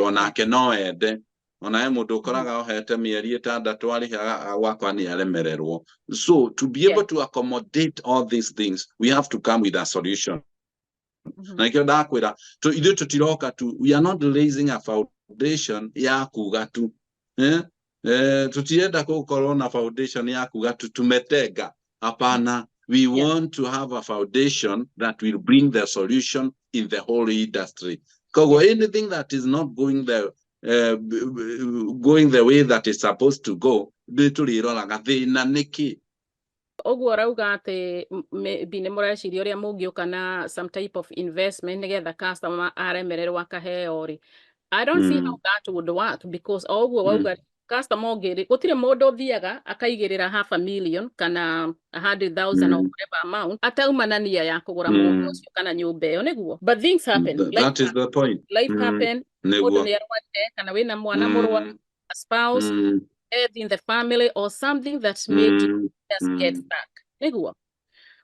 onake no ende ona he mundu ukoraga ohete mieri 6 arihaga wakwa ni aremererwo. So to be able to accommodate all these things, we have to come with a solution. Na ikio ndakwira ithuĩ tutiroka tu, we are not raising a foundation ya kuga tu tutienda gukorwo na foundation ya kuga tu tumetenga. Hapana, we want to have a foundation that will bring the solution in the whole industry. Because anything that is not going the way that is supposed to go, nituliroraga thina niki. Oguo rauga ati bine mureciria uria mungiuka na some type of investment nigetha customer aremererwo akaheo ri. I don't see how that would work, because oguo wauga customer ngiri gutire mundu thiaga akaigirira $500,000 kana 100,000 or whatever amount ataumanania ya kugura mundu ucio kana nyumba iyo niguo. But things happen. That is the point. Life happen. Mundu ni arwate kana wina mwana murwa, a spouse, death in the family or something that made you just get stuck. Niguo.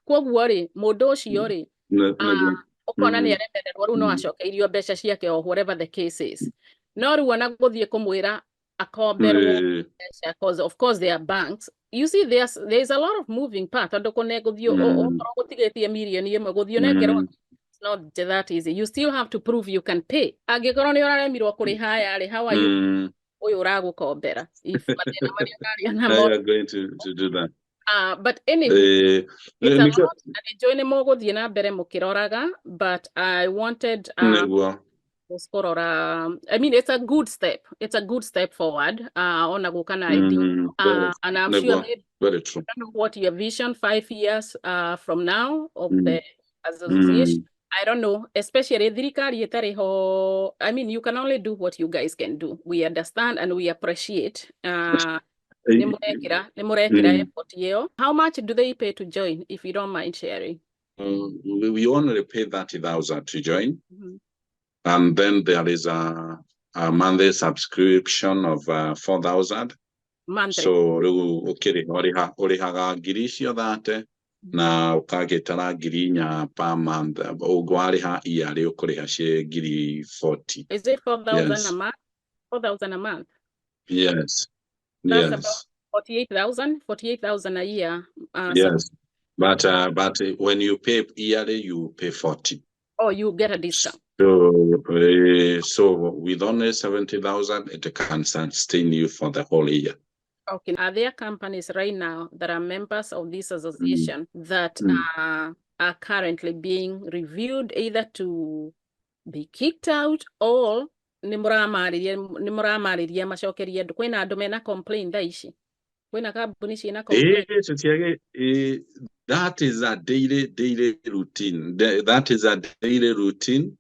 Koguo ri mundu ucio ri ukona ni aremererwo riu no acokeirio mbeca ciake or whatever the case is. No riu ona guthie kumwira akomberwo because of course there are banks. You see there's a lot of moving part. Ando kone guthio gutigetie million imwe guthio nekerwo. It's not that easy. You still have to prove you can pay. Angikorwo ni uraremirwo kuriha ya how are you uyu uragukombera if matena mari are going to do that. But anyway, it's a lot, and enjoy ne moguthie na mbere mukiroraga, but I wanted I mean, it's a good step. It's a good step forward. On a gukana idea. And I'm sure maybe, very true. I don't know what your vision 5 years from now of the association. I don't know, especially thirikari itariho. I mean, you can only do what you guys can do. We understand and we appreciate. How much do they pay to join, if you don't mind sharing? We only pay 30,000 to join. And then there is a monthly subscription of 4,000. So orihaga ngiri icio thate na ukagitara ngiri inya per month. Ugwariha yearly ukuriha cie ngiri 40. Is it 4,000 a month? 4,000 a month? Yes. That's about 48,000 a year. Yes. But when you pay yearly, you pay 40. Oh, you get a discount. So with only 70,000, it can sustain you for the whole year. Okay. Are there companies right now that are members of this association that are currently being reviewed either to be kicked out or nimuramaririye macokerie andu kwina andu mena complain tha ici? kwina kambuni ciina complaint that is a daily routine. That is a daily routine.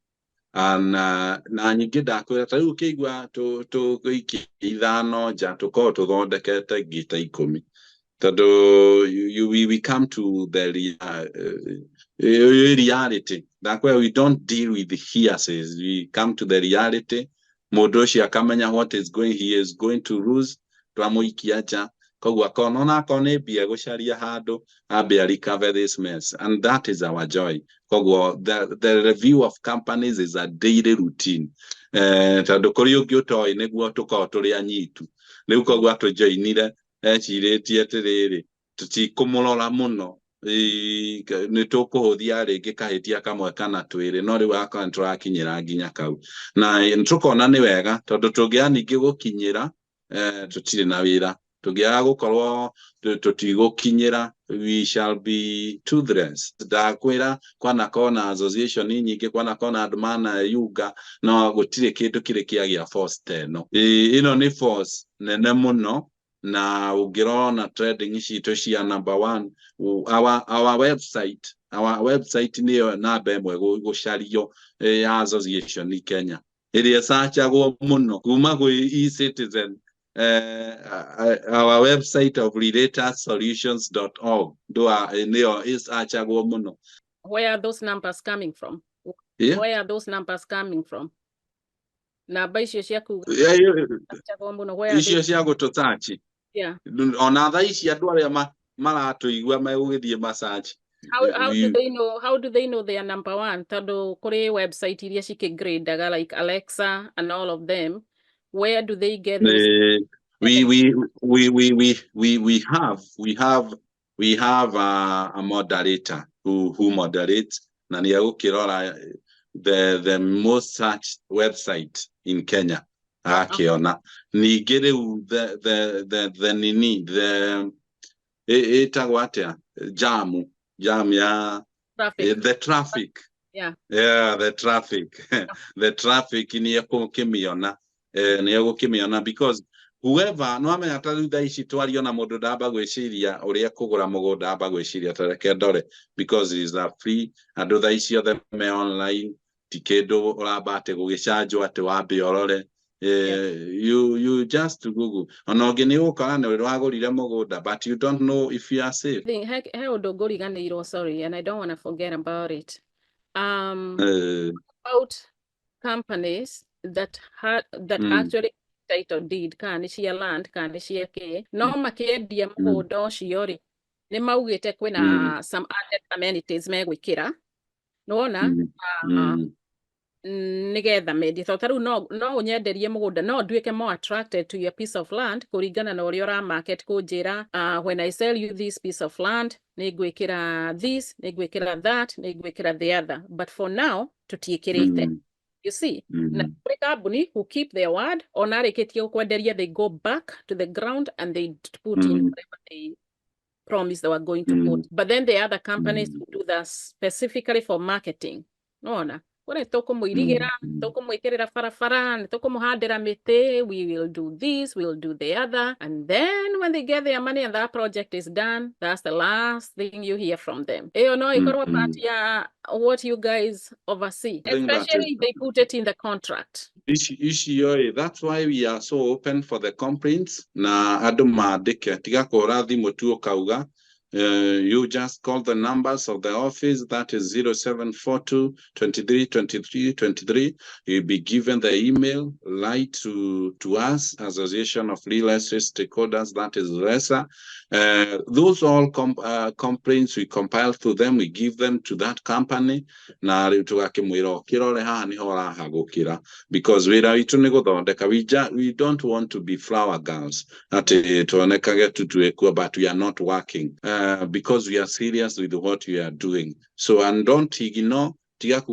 And na nyingĩ ndakwĩra ta rĩu ũkĩigua tũikia ithano nja tũkorwo tũthondekete ngita 10 tondũ we come to the reality. That's why we don't deal with the hearsays. We come to the reality. Mũndũ ũcio akamenya what he is going to lose. Twamũikia nja koguo akona nĩ mbia gũcaria handũ ambe recover this mess, and that is our joy. Koguo the review of companies is a daily routine. Tondũ kũrĩ ũngĩ ũtoĩ nĩguo tũkorwo tũrĩ anyitu rĩu koguo atũjoinire ecirĩtie atĩrĩrĩ tũtikũmũrora mũno nĩ tũkũhũthia rĩngĩ kahĩtia kamwe kana twĩrĩ no rĩu akora nĩtũrakinyĩra nginya kau na nĩtũkona nĩ wega tondũ tũngĩaga ningĩ gũkinyĩra tũtirĩ na wĩra tũngĩaga gũkorwo tũtigũkinyĩra we shall be toothless. Ndakwĩra kwana kona association nyingĩ kwana kona andũ mana yuga no gũtirĩ kĩndũ kĩrĩ kĩagĩa force teno ĩno nĩ force nene mũno na ũngĩrora na trading citũ cia number 1 our website nĩyo namba ĩmwe gũcario ya association in Kenya ĩrĩa searchagwo mũno kuma gwĩ e-citizen. Our website of relatorsolutions.org is searchagwo mũno. Where are those numbers coming from? Yeah. Where are those numbers coming from? Namba icio cia kuga icio cia gũtũtachi ona thaa ici andũ arĩa maratũigua megũgĩthiĩ masearch. How do they know they are number 1? Tondũ kũrĩ website iria cikĩgradeaga like Alexa and all of them. Where do they get those? We have a moderator who moderates na nĩ agũkĩrora the most searched website in Kenya akĩona ningĩ rĩu the ĩtagwo atĩa jam ya the traffic the traffic nĩ egũkĩmĩona because whoever no amenya ta rĩu thaa ici twario na mũndũ ndamba gwĩciria ũrĩa kũgũra mũgũnda amba gwĩciria ta reke ndore because it is a free andũ thaa ici othe me online ti kĩndũ ũramba atĩ gũgĩcanjwo atĩ wambe ũrore you just Google ona ũngĩ nĩ ũgũkora nĩ wagũrire mũgũnda but you don't know if you are safe. He ũndũ ngũriganĩirwo sorry and I don't want to forget about it. About companies that actually title deed kana cia land kana cia kĩ no makĩendia mũgũnda ũcio rĩ nĩ maugĩte kwĩna some added amenities megwĩkĩra nĩwona nĩgetha mendie ta rĩu no ũnyenderie mũgũnda no nduĩke more attracted to your piece of land kũringana na ũrĩa ũra market kũnjĩra when I sell you this piece of land nĩ ngwĩkĩra this nĩ ngwĩkĩra that nĩ ngwĩkĩra the other but for now tũtiĩkĩrĩte. You see, na kũrĩ company who keep their word ona arĩkĩtie gũkwenderia they go back to the ground and they put in whatever they promise they were going to put. But then the other companies who do that specifically for marketing. Nona, kũrĩ tũkũmũirigĩra, tũkũmwĩkĩrĩra barabara, tũkũmũhandĩra mĩtĩ, we will do this, we'll do the other. And then when they get their money and that project is done, that's the last thing you hear from them. Ĩyo no ĩkorwo part ya what you guys oversee, especially if they put it in the contract. That's why we are so open for the complaints. Na andũ maandĩke tiga kũhũra thimũ tu ũkauga. You just call the numbers of the office, that is 0742 23 23 23. You'll be given the email, write to us, Association of Real Estate Stakeholders, that is RESA. Those all complaints we compile to them, we give them to that company. Na because we don't want to be flower girls. But we are not working. Because we are serious with what we are doing. So, and don't ignore, if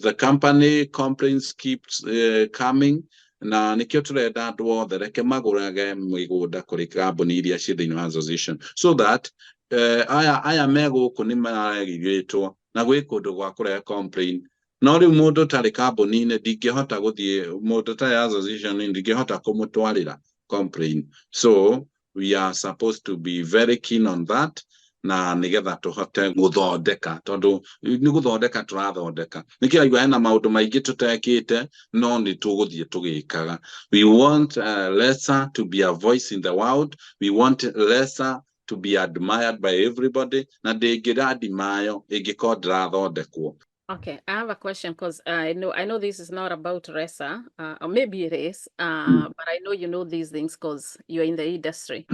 the company complaints keeps coming, na nikioture that war the rekemagurage mwigoda kurikaboni iria shida association so that aya mego kunima gigitwo na gwikondo gwa kure complain no riu mundu tari kambuni ne ndingihota guthie mundu tari association ndingihota kumutwarira complain. So we are supposed to be very keen on that na nigetha tuhote guthondeka tondu ni guthondeka turathondeka nikira igwa hena maundu maingi tutekite no ni tuguthie tugikaga. We want RESA to be a voice in the world. We want RESA to be admired by everybody na ndingiradimayo ingiko ndirathondekwo. Okay, I have a question because I know this is not about RESA, or maybe it is, but I know you know these things because you're in the industry.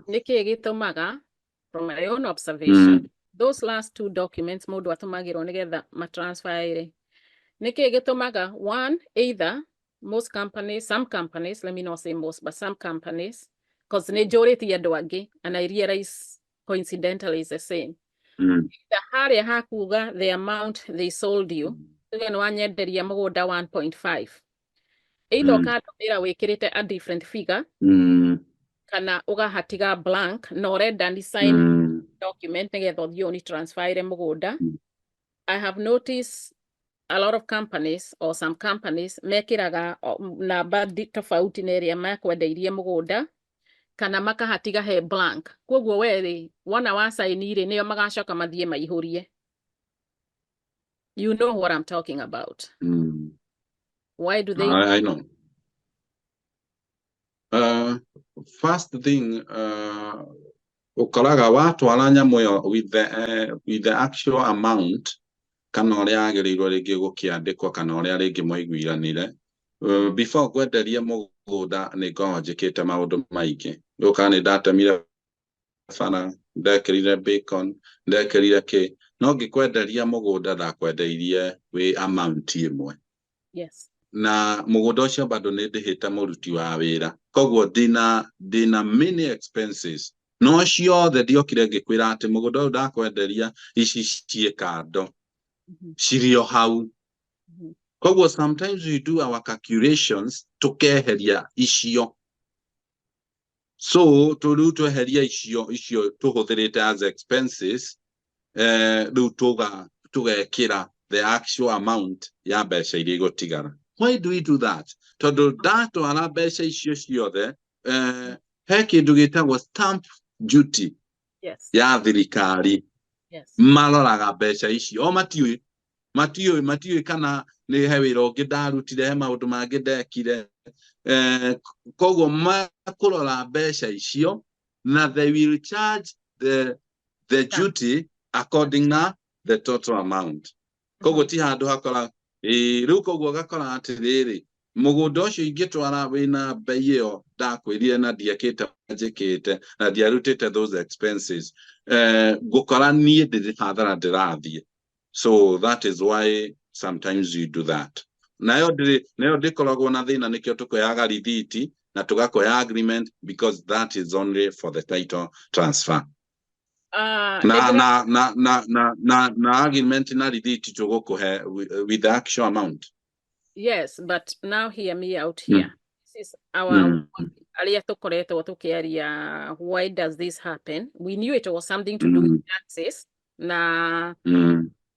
Niki gitumaga, from my own observation, those last two documents, mundu atumagirwo nigetha matransfer. Niki gitumaga, one, either most companies, some companies, let me not say most, but some companies, because majority andu angi, and I realize coincidentally is the same. Harĩa hakuga the amount they sold you again wanyenderia mũgũnda 1.5 either ũkandũmĩra wĩkĩrĩte a different figure kana ũgahatiga blank na ũrenda ni sign document nĩgetha ũthiĩ ni transfer mũgũnda. I have noticed a lot of companies or some companies mekĩraga namba tofauti na ĩrĩa mekwendeirie mũgũnda kana makahatiga he blank. Koguo weri wana wa sainire nĩo magacoka mathie maihũrie. You know what I'm talking about. Why do they? I know. First thing, ukaraga watwara nyamu yo with the actual amount kana ũrĩa agĩrĩirwo rĩngĩ gũkĩandĩkwo kana ũrĩa rĩngĩ moiguiranire. Before kwenderia mũgũnda nĩ ngoragwo njĩkĩte maũndũ maingĩ. Gũka nĩ ndatemire bara, ndekĩrire bacon, ndekĩrire kĩ. No ngĩkwenderia mũgũnda ndakwendeirie wĩ amount ĩmwe. Yes. Na mũgũnda ũcio bado nĩ ndĩhĩte mũruti wa wĩra. Koguo ndĩna many expenses. No ciothe ndiokire ngĩkwĩra atĩ mũgũnda ũyũ ndakwenderia ici ciĩ kando. Cirio hau. Koguo sometimes we do our calculations tukeheria icio. So to tweheria icio tuhũthĩrĩte as expenses rĩu tugekĩra the actual amount ya mbeca iria igũtigara. Why do we do that? Tondũ ndatwara mbeca icio ciothe he kĩndũ gĩtagwo stamp duty ya thirikari. Maroraga mbeca icio o matiũĩ kana nĩ he wĩra ũngĩ ndarutire he maũndũ mangĩ ndekire. Koguo makũrora mbeca icio na they will charge the duty according na the total amount. Koguo ti handũ hakora rĩu koguo gakora atĩrĩrĩ mũgũnda ũcio ingĩtwara wĩna mbei ĩyo ndakwĩrire na ndiakĩte njĩkĩte na ndiarutĩte those expenses ngũkora niĩ ndĩrĩ hathara ndĩrathiĩ. So that is why sometimes you do that. Nayo ndikoragwo na thĩna nĩkĩo tũkoyaga rithiti na tũgakoya agreement because that is only for the title transfer. Na agreement na rithiti tũgũkũhe with the actual amount. Yes, but now hear me out here. This is our aria tukoretwo tukiaria. Why does this happen? We knew it was something to do with taxes. Na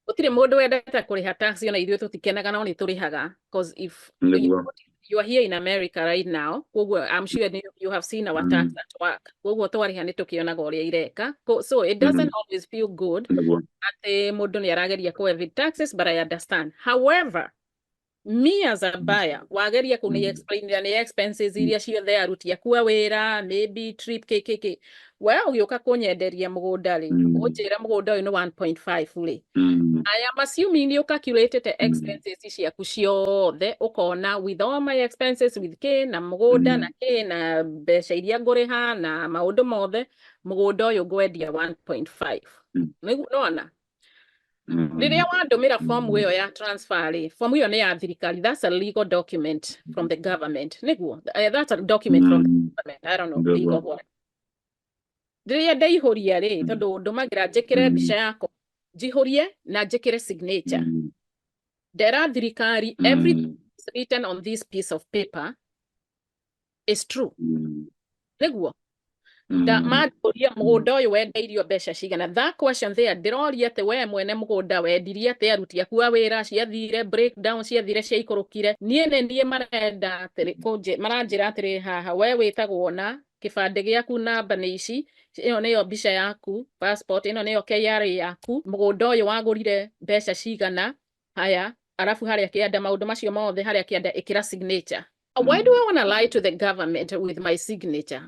gũtirĩ mũndũ wendete kũrĩha tax ona ithuĩ tũtikenaga no nĩ tũrĩhaga because if you are here in America right now, I'm sure you have seen our tax at work. Koguo twarĩha nĩ tũkĩonaga ũrĩa ireka. So it doesn't always feel good atĩ mũndũ nĩ arageria kũ evade taxes, but I understand. However, me as a buyer, wageria kuni explain the expenses iria ciothe aruti akua wĩra, maybe trip KKK. Well, gĩũka kũnyenderia mũgũnda rĩ, ũnjĩra mũgũnda ũyũ nĩ 1.5 rĩ. I am assuming you calculated the expenses ciaku ciothe, ũkona with all my expenses with K na mũgũnda na K na mbeca iria ngũrĩha na maũndũ mothe, mũgũnda ũyũ ngwendia 1.5. Nĩwona? Rĩrĩa wandũmĩra form ĩyo ya transfer rĩ, form ĩyo nĩ ya thirikari. That's a legal document from the government. Nĩguo, that's a document from the government. I don't know, legal what. Rĩrĩa ndaihũria rĩ, tondũ ndũmagĩra njĩkĩre mbica yakwa, njihũrie na njĩkĩre signature. Ndera thirikari, everything is written on this piece of paper is true. Nĩguo. Maria mũgũnda ũyũ wendeirio mbeca cigana. That question there, ndiroria atĩ we mwene mũgũnda wendirie atĩ aruti aku a wĩra ciathire breakdown, ciathire ciaikũrũkire. Niĩ nĩ niĩ marenda maranjĩra atĩrĩ haha, we wĩtagwo na kĩbandĩ gĩaku, namba nĩ ici, ĩyo nĩyo mbica yaku, passport ĩno nĩyo KRA yaku, mũgũnda ũyũ wagũrire mbeca cigana, haya, arabu harĩa kĩanda maũndũ macio mothe harĩa kĩanda ĩkĩra signature. Why do I want to lie to the government with my signature?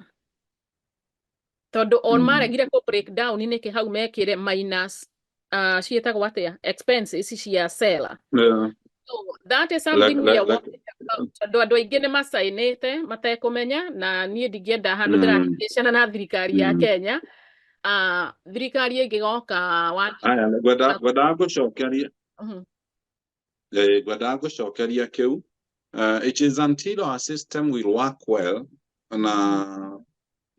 Tondu on maregire ko breakdown nĩkĩ hau mekire minus ciĩtagwo atĩa expenses cia seller. So that is something we are working about. Tondu andũ aingĩ nĩ masainĩte matekũmenya, na niĩ ndingĩenda handũ ndĩrahĩngĩcana na thirikari ya Kenya. Thirikari ĩngĩgoka gwenda gũcokeria kĩu. It is until our system will work well na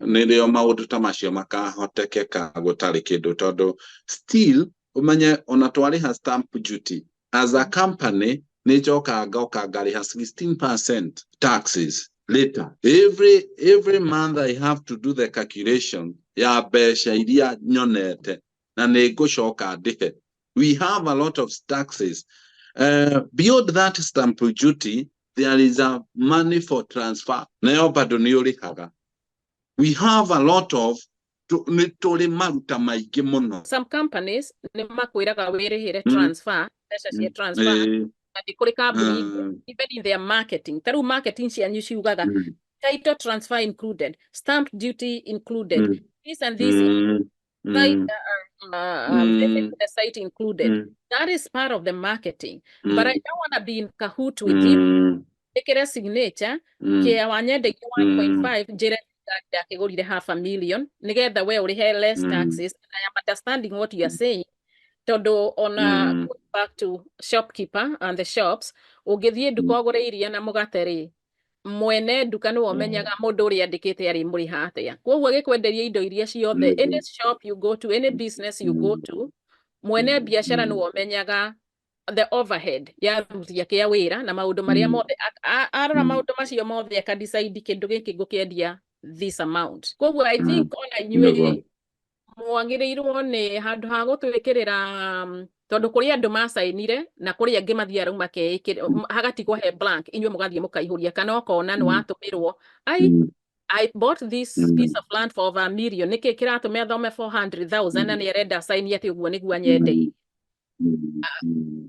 nĩrĩo maũndũ ta macio makahotekeka gũtarĩ kĩndũ, tondũ still ũmenye ona twarĩha stamp duty as a company nĩnjokaga ngoka ngarĩha 16% taxes later. Every month I have to do the calculation ya mbeca iria nyonete na nĩngũcoka ndĩhe. We have a lot of taxes. Beyond that stamp duty, there is a money for transfer. Nayo bado nĩ ũrĩhaga. We have a lot of maruta maingĩ mũno. Some companies nĩ makwĩraga wĩrĩhĩre transfer, mbeca cia transfer, na kũrĩ kambuni even in their marketing. Tarĩu marketing cianyu ciugaga title transfer included, stamp duty included, this and this site, visit to the site included. That is part of the marketing. But I don't want to be in cahoot with you. Take a signature, kia wanyendeirie 1.5, njĩre ndakĩgũrire $500,000 nĩgetha we ũrĩhe less taxes. And I am understanding what you are saying. Tondu going back to shopkeeper and the shops, ũngĩthiĩ nduka ũgũre iria na mũgate rĩ, mwene nduka nĩwe ũmenyaga mũndũ ũrĩa andĩkĩte arĩ mũrĩha atĩa. Koguo agĩkwenderia indo iria ciothe, any shop you go to, any business you go to, mwene biacara nĩwe ũmenyaga the overhead ya aruti ake a wĩra na maũndũ marĩa mothe arora maũndũ macio mothe akadecide kĩndũ gĩkĩ ngũkĩendia this amount. Koguo I think ona inyuĩ mwagĩrĩirwo nĩ handũ ha gũtwĩkĩrĩra tondu kũrĩ andũ masainire na kũrĩ angĩ mathiaga makeĩkĩra hagatigwo he blank, inyuĩ mũgathiĩ mũkaihũria kana ũkona nĩ watũmĩrwo I bought this piece of land for over $1 million, nĩkĩ kĩratũme athome 400,000 na nĩ arenda saini atĩ ũguo nĩguo nyendei.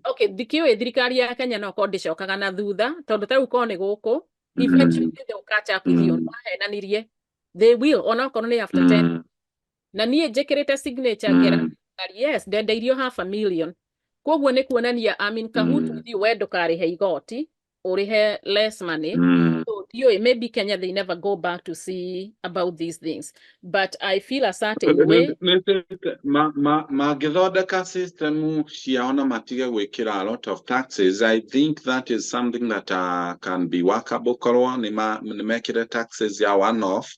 Okay, ndikĩũĩ thirikari ya Kenya no korwo ndĩcokaga na thutha, tondu tarĩu korwo nĩ gũkũ eventually they will catch up with you. Mahenanirie, they will, ona okorwo nĩ after 10. Na niĩ njĩkĩrĩte signature ngera, yes, ndendeirio $500,000. Koguo nĩ kuonania I'm in cahoot with you, we ndũkarĩhe igoti, ũrĩhe less money. So maybe Kenya, they never go back to see about these things. But I feel a certain way. Magĩthondeka system ciaona matige gwĩkĩra a lot of taxes. I think that is something that can be workable. Korwo nĩ mekĩre taxes ya one off,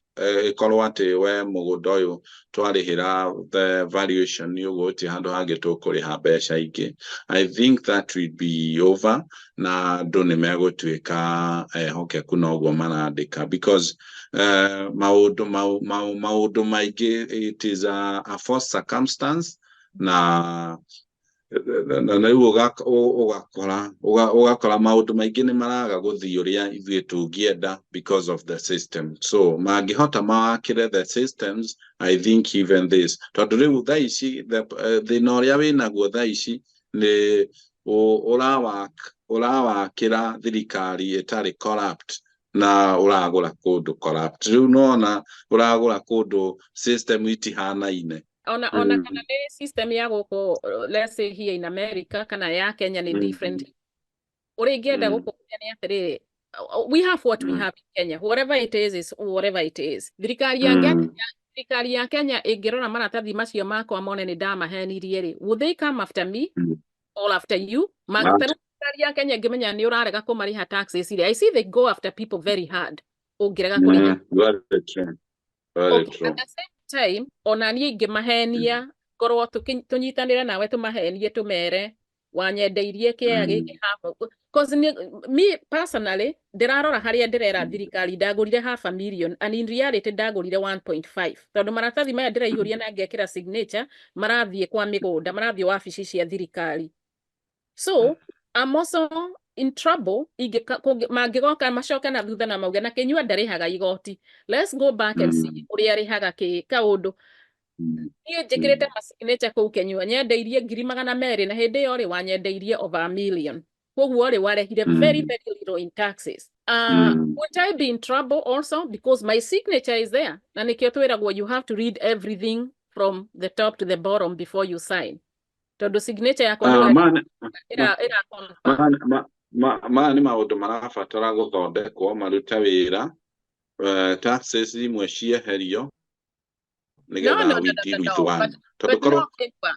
korwo atĩ we mũgũnda ũyũ twarĩhĩra the valuation nĩ ũgũti handũ hangĩ tũkũrĩha mbeca ingĩ. I think that will be over na andũ nĩ megũtuĩka ehokeku na ũguo marandĩka, because maũndũ maingĩ, it is a forced circumstance na rĩu ũgakora maũndũ maingĩ nĩ maraga gũthiĩ ũrĩa ithuĩ tũngĩenda because of the system. So mangĩhota mawakĩre the systems, I think even this, tondũ rĩu thaa ici thĩna ũrĩa wĩnaguo thaa ici nĩ ũrawakĩra thirikari ĩtarĩ corrupt na ũragũra kũndũ corrupt. Rĩu nona ũragũra kũndũ system itihanaine. Ona kana nĩ system ya gũkũ, let's say here in America kana ya Kenya ni different. Ũrĩa ingĩenda gũkũ nĩ atĩrĩrĩ, we have what we have in Kenya. Whatever it is whatever it is. Thirikari ya Kenya ĩngĩrora maratathi macio makwa mone nĩ ndamahenirie rĩ, will they come after me or after you? Thirikari ya Kenya ĩngĩmenya nĩ ũrarega kũmarĩha taxes iria, I see they go after people very hard. Ũngĩrega kũrĩha. Okay, at the same time, ona niĩ ingĩmahenia, korwo tũnyitanĩre nawe tũmahenie tũmere wanyendeirie kĩaya gĩkĩ haha. Because me personally, ndirarora haria ndirera thirikari ndagurire $500,000 and in reality ndagurire 1.5. Tondu maratathi maya ndiraihũria na ngekĩra signature marathiĩ kwa mĩgũnda, marathiĩ wabici cia thirikari. So I'm also in trouble mangĩgoka macoke na thutha na mauge na Kinyua ndarihaga igoti. Let's go back and see ũrĩa arihaga kaũndũ. Niĩ njĩkĩrĩte signature kũu Kinyua nyendeirie 200,000 na hĩndĩ ĩyo rĩ wanyendeirie over $1 million. Koguo rĩ warehire very little in taxes. Would I be in trouble also because my signature is there? Na nĩkĩo twĩragwo you have to read everything from the top to the bottom before you sign. Tondu signature yakwa nĩyo nĩ maũndũ marabatara gũthondekwo marute wĩra, taxes imwe cieherio nĩgetha we deal with one.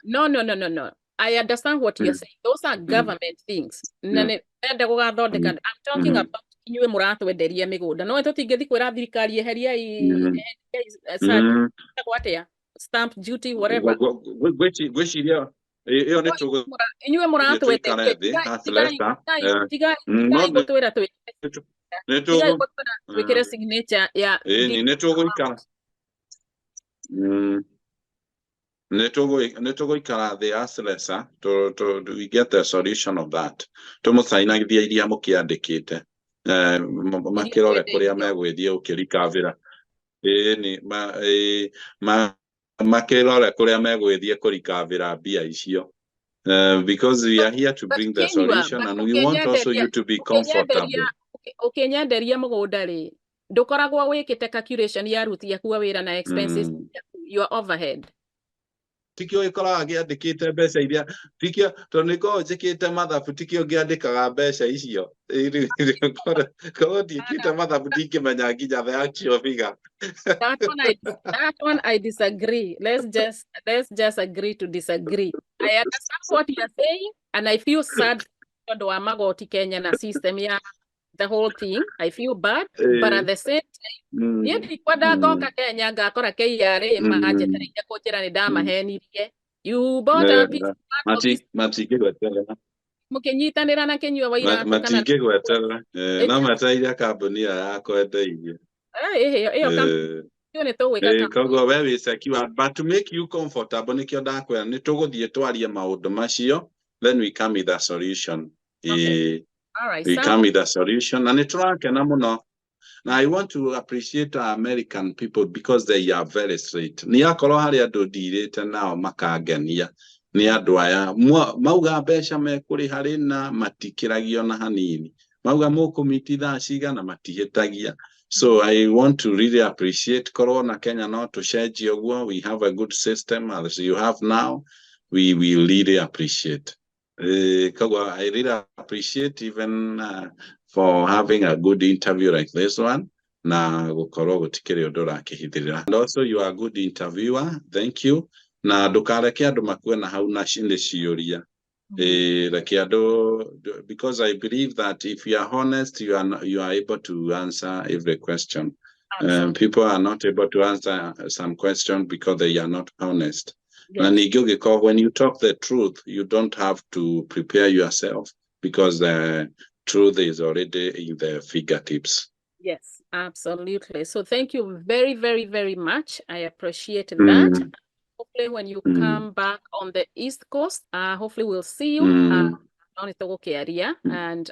No. I understand what you're saying. Those are government things. I'm talking about inyuĩ mũratwenderia mĩgũnda. No tũtingĩthi kwĩra thirikari eheria stamp duty whatever. Gwĩciria ĩyo nĩ inyuĩ mũratwenderia tigai gũtwĩra twĩkĩre signature ya Nĩtũgũikara thĩ as RESA to we get the solution of that. Tũmũcainagithia iria mũkĩandĩkĩte makĩrore kũrĩa megwĩthiĩ ũkĩrikavĩra makĩrore kũrĩa megwĩthiĩ kũrikavĩra mbia icio. Because we are here to bring the solution and we want also you to be comfortable. Ũkĩnyenderia mũgũnda rĩ ndũkoragwo wĩkĩte calculation ya ruti yaku wĩra na expenses your overhead. Tikio ĩkoraga gĩandĩkĩte mbeca iria tikio tondũ nĩkoragwo njĩkĩte mathabu tikio ngĩandĩkaga mbeca icio korwo ndiĩkĩte mathabu ndingĩmenya nginya the actual figure. That one I disagree. Let's just agree to disagree. I understand what you are saying and I feel sad tondũ wa magoti Kenya na system ya the whole thing. I feel bad but at the same time niĩ ndikwenda ngoka Kenya ngakora KRA manjetereire kũnjĩra nĩ ndamahenirie. You bought a piece matingĩgweterera mũkĩnyitanĩra na Kinyua Wairatu matingĩgweterera no mateithia kambuni ĩyo ya kwendeirie koguo we wĩ secure but to make you comfortable nĩkĩo ndakwĩra nĩtũgũthiĩ twarie maũndũ macio then we come with a solution. We come with a solution and nĩtũrakena mũno. Now I want to appreciate our American people because they are very straight. Ni akorwo hari andu ndirite nao makangenia. Ni andu aya mauga mbeca mekuri hari na matikiragio na hanini. Mauga mũkũmititha cigana matihĩtagia. So I want to really appreciate Corona Kenya no tucenjie ũguo. We have a good system as you have now. We will really appreciate. I really appreciate even for having a good interview like this one. Na gukorwo gutikiri undu rakihithirira. And also you are a good interviewer. Thank you. Na ndukareke andu makue na hau na ciũria. Because I believe that if you are honest, you are able to answer every question. People are not able to answer some questions because they are not honest. Yes. And when you talk the truth, you don't have to prepare yourself because the truth is already in the fingertips. Yes, absolutely. So thank you very, very, very much. I appreciate that. Hopefully when you come back on the East Coast, hopefully we'll see you on Itogoke area. And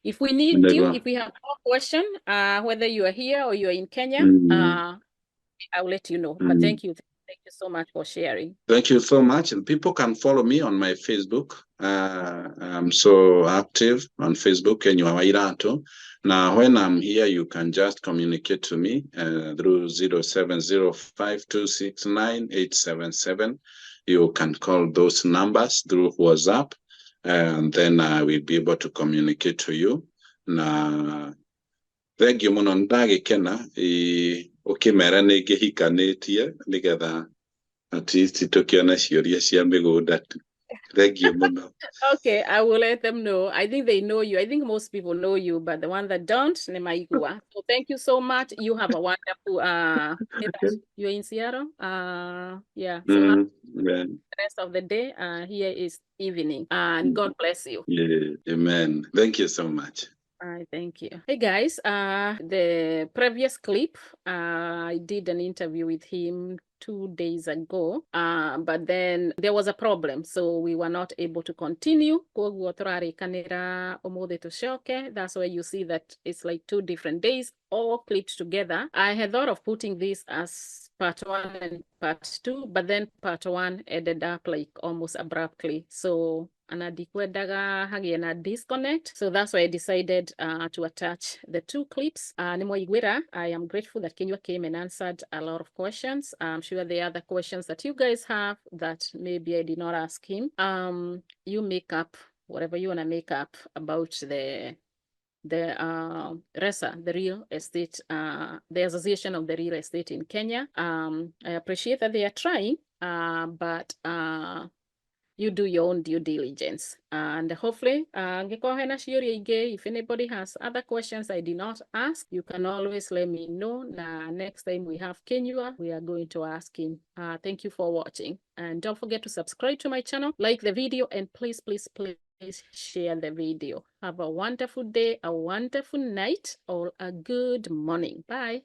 if we need you, if we have more question, whether you are here or you are in Kenya, I'll let you know. But thank you. Thank you so much for sharing. Thank you so much. And people can follow me on my Facebook. I'm so active on Facebook, Kinyua Wairatu. Now, when I'm here, you can just communicate to me through 0705269877. You can call those numbers through WhatsApp, and then I will be able to communicate to you. Now, thank you, Monondagi Kena. Ukimera nĩngĩhikanĩtie nĩgetha at least tũkĩona ciũria cia mĩgũnda tu. Thank you, Muno. Okay, I will let them know. I think they know you. I think most people know you, but the one that don't, Nemaigua. So thank you so much. You have a wonderful you're in Seattle. Yeah. So have the rest of the day. Here is evening. And God bless you. Yeah, amen. Thank you so much. All right, thank you. Hey guys, the previous clip, I did an interview with him 2 days ago, but then there was a problem, so we were not able to continue. That's why you see that it's like 2 different days, all clipped together. I had thought of putting this as part 1 and part 2, but then part 1 ended up like almost abruptly. So a disconnect. So that's why I decided to attach the 2 clips. I am grateful that Kinyua came and answered a lot of questions. I'm sure there are other questions that you guys have that maybe I did not ask him. You make up whatever you want to make up about the RESA, the real estate, the Association of the Real Estate in Kenya. I appreciate that they are trying, but you do your own due diligence. And hopefully, if anybody has other questions I did not ask, you can always let me know. Next time we have Kinyua, we are going to ask him. Thank you for watching. And don't forget to subscribe to my channel, like the video, and please, please, please share the video. Have a wonderful day, a wonderful night, or a good morning. Bye.